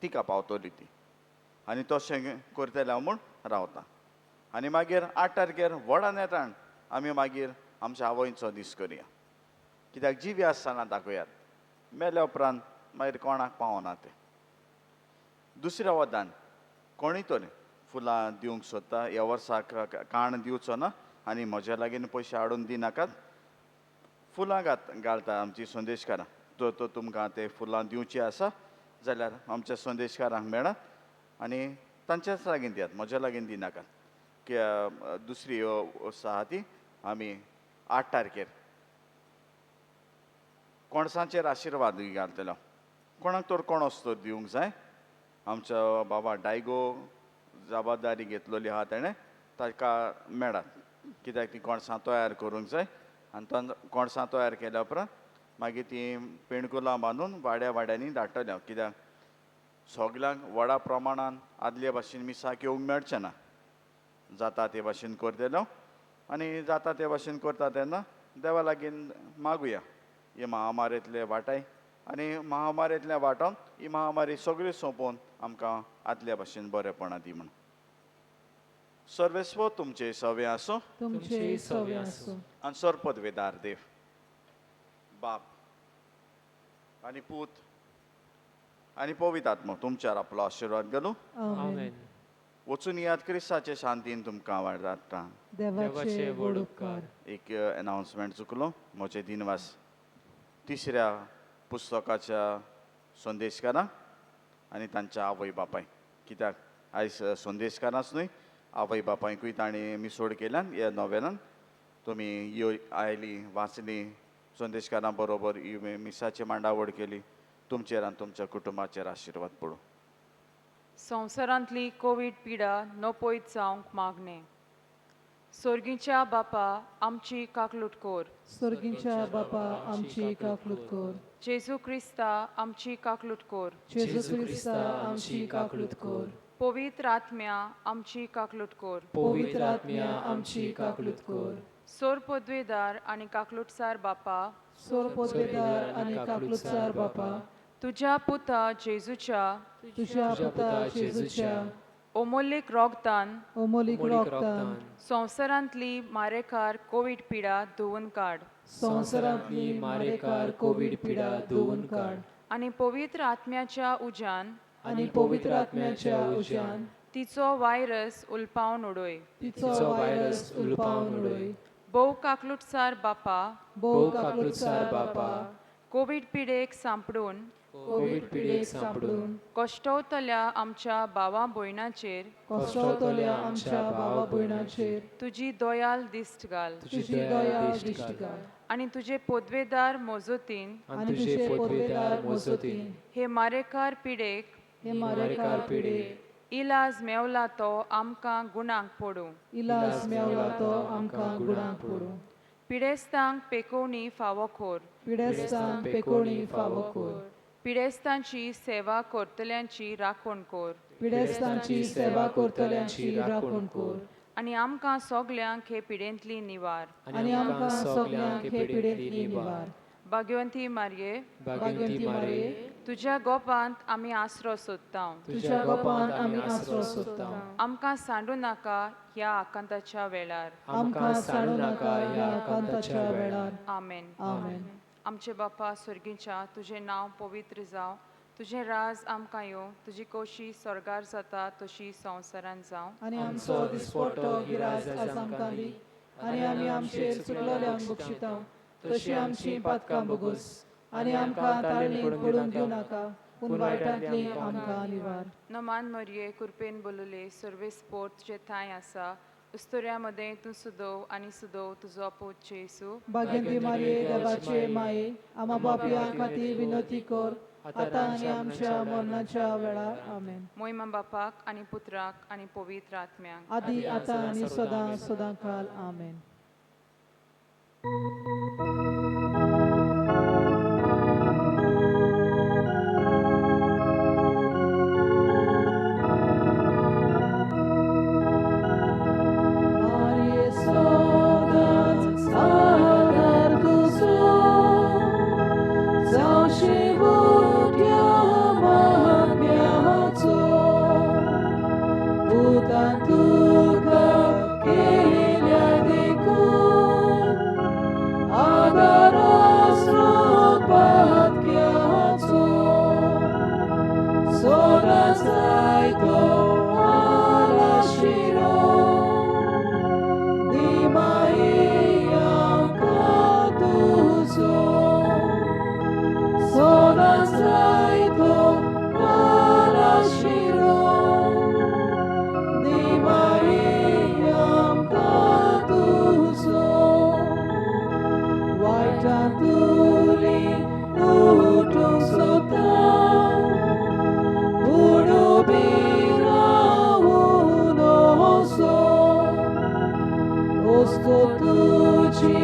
तिका पावतली ती. आनी तशें करतले हांव म्हूण रावता. आनी मागीर 8 तारखेर व्हडा नेटान आमी मागीर आमच्या आवयचो दीस करया. कित्याक जिवी आसतना दाखयात, मेल्या उपरांत मागीर कोणाक पावना तें. दुसऱ्या वदान कोणीय तरी फुलां दिवंक सोदता ह्या वर्साक काण दिवचो ना आनी म्हज्या लागीं पयशे हाडून दिनाकात. फुलां घालता आमची संदेशकारां. तो तुमकां ते फुलां दिवचीं आसा जाल्यार आमच्या संदेशकारांक मेळात आनी तांच्याच लागीं दियात, म्हज्या लागीं दिनाकात. दुसरी वस्त आहा ती आमी 8 तारखेर कोणसांचेर आशिर्वाद घालतलो. कोणाक तर कोणस तर दिवंक जाय. आमच्या बाबा डायगो जबाबदारी घेतलेली आहा तेणें, ताका मेळात. कित्याक ती कोणसां तयार करूंक जाय आनी कोणसां तयार केल्या उपरांत मागीर ती पेणकुलां बांदून वाड्या वाड्यांनी धाडटले. कित्याक सगल्यांक व्हडा प्रमाणान आदले भाशेन मिसाक येवंक मेळचें ना. जाता ते भाशेन करतलो आनी जाता ते भाशेन करता तेन्ना देवा लागीं मागुया हे महामारेंतले वाटाय आनी महामारेंतल्या वाटोन ही महामारी सगळी सोंपोवन आमकां आदल्या भाशेन बरेपणां दी म्हूण. सर्वेस्व तुमचे सवे आसूं. तुमचे सवय आसूं. आनी सरपदवेदार देव बाप आनी पूत आनी पवित्र आत्मा तुमच्यार आपलो आशिर्वाद घालूं. आमेन. वचून याद क्रिस्ताचे शांतीन तुमकां वाडटा. देवाचे व्हड उपकार. एक अनाउन्समेंट चुकलो. म्हजे दिनवास तिसऱ्या पुस्तकाच्या संदेशकारांक आनी तांच्या आवय बापाय. कित्याक आयज संदेशकारांच न्हय, आवय बापायकूय ताणें मिसोड केल्यान ह्या नॉवेलान. तुमी आयली वाचली, संदेशकारां बरोबर मिसाची मांडावळ केली. तुमचेर आनी तुमच्या कुटुंबाचेर आशिर्वाद पडूं. संवसारांतली कोवीड पिडा नपयत जावंक मागणें. सोर्गीच्या बापा आमची काकलूट कोर. सर्गींच्या बापा आमची काकलूट कोर. जेजू क्रिस्ता आमची काकलूट कोर. जेजू क्रिस्ता आमची काकलूट कोर. पवित्र आत्म्या आमची काकलूट कोर. पवित्र आत्म्या आमची काकलूट कोर. सोर पदवीदार आणि काकलूटसार बापा, सोर पदवीदार आणि काकलूटसार बापा, तुझ्या पुता जेजूच्या तुझ्या पुता जेजूच्या ओमोलीक रोगतान अमोलीक रोगतान संवसारांतली मारेकार कोविड पिडा धुवन काड. संवसारांतली मारेकार कोविड पिडा धुवन काड. आणि पवित्र आत्म्याच्या उज्यान आणि पवित्र आत्म्याच्या उज्यान तिचो वायरस उलपावन उडोय. तिचो वायरस उलपावन उडोय. भोव काकलूटसार बापा, भोव काकलूटसार बापा, कोविड पिडेक सांपडून कोविड पिडेक सांपडून कश्टवतल्या आमच्या भावा भयणांचेर कश्टवतल्या आमच्या भावा भयणांचेर तुजी दोयाल दिश्ट घाल. तुजी दया दिश्ट घाल. आणि तुझे पदवेदार मोजोतीन आणि तुझे पदवेदार मोजतीन हे मारेकार पिडेक हे मारेकार पिडेक इलाज मेवला तो आमकां गुणांक पडू. इलाज मेवला तो आमकां गुणांक पडू. पिडेस्तांक पेकोवणी फावो खोर. पिडेस्तान पेकोवणी फावो कोर. पिडेस्तांची सेवा करतल्यांची राखण कोर. पिडेस्तांची सेवा करतल्यांची राखण कोर. आणि आमकां सगल्यांक हे पिडेंतली निवार. आणि आमकां सगल्यांक हे पिडेंतली निवार. भाग्यवंती मारये, भाग्यवंती मारये, तुझ्या गोपांत आमी आसरो सोदता. तुझ्या गोपान आमी आसरो सोदता. आमकां सांडू नाका ह्या आकांताच्या वेळार. आमकां सांडू नाका ह्या आकांताच्या वेळार. आमेन. आमेन. आमचे बापा स्वर्गीच्या तुझे नांव पवित्र जावं. तुझे राज आमकां येवं. तुजी कोशी स्वर्गार जाता तशी संवसारांत जावं. आनी आमचो दिसपट्टो गिराज आज आमकां दी. आनी आमी आमचेर चुकलोल्यांक बक्षिता तशी आमची पातकां बोगोस. आनी आमकां ताळणेंत पडूंक दिवं नाका पूण वायटांतली आमकां निवार. नमान मरये कृपेन बोलुले सर्वेस्पोर्त तुजे थाय आसा. उस्तोऱ्यामध्ये तूं सुदोव आणि सुदोव तुजो पूत जेसू. भाग्यवंती मारये देवाचे माये, आम्हा पापियां खातीर विनंती कर आतां आनी आमच्या मरणाच्या वेळार. आमेन. मोहिमा बापाक आणि पुत्राक आणि पवित्र आत्म्याक. आदी आतां आनी सदां सदां काल. आमेन. Marie sodat sadar tuzo, zawsze wodia mahmiaco, putan tuka kelia dekon, agaros rodbatkiaco, sodat zaito ala shiro. Osco tuci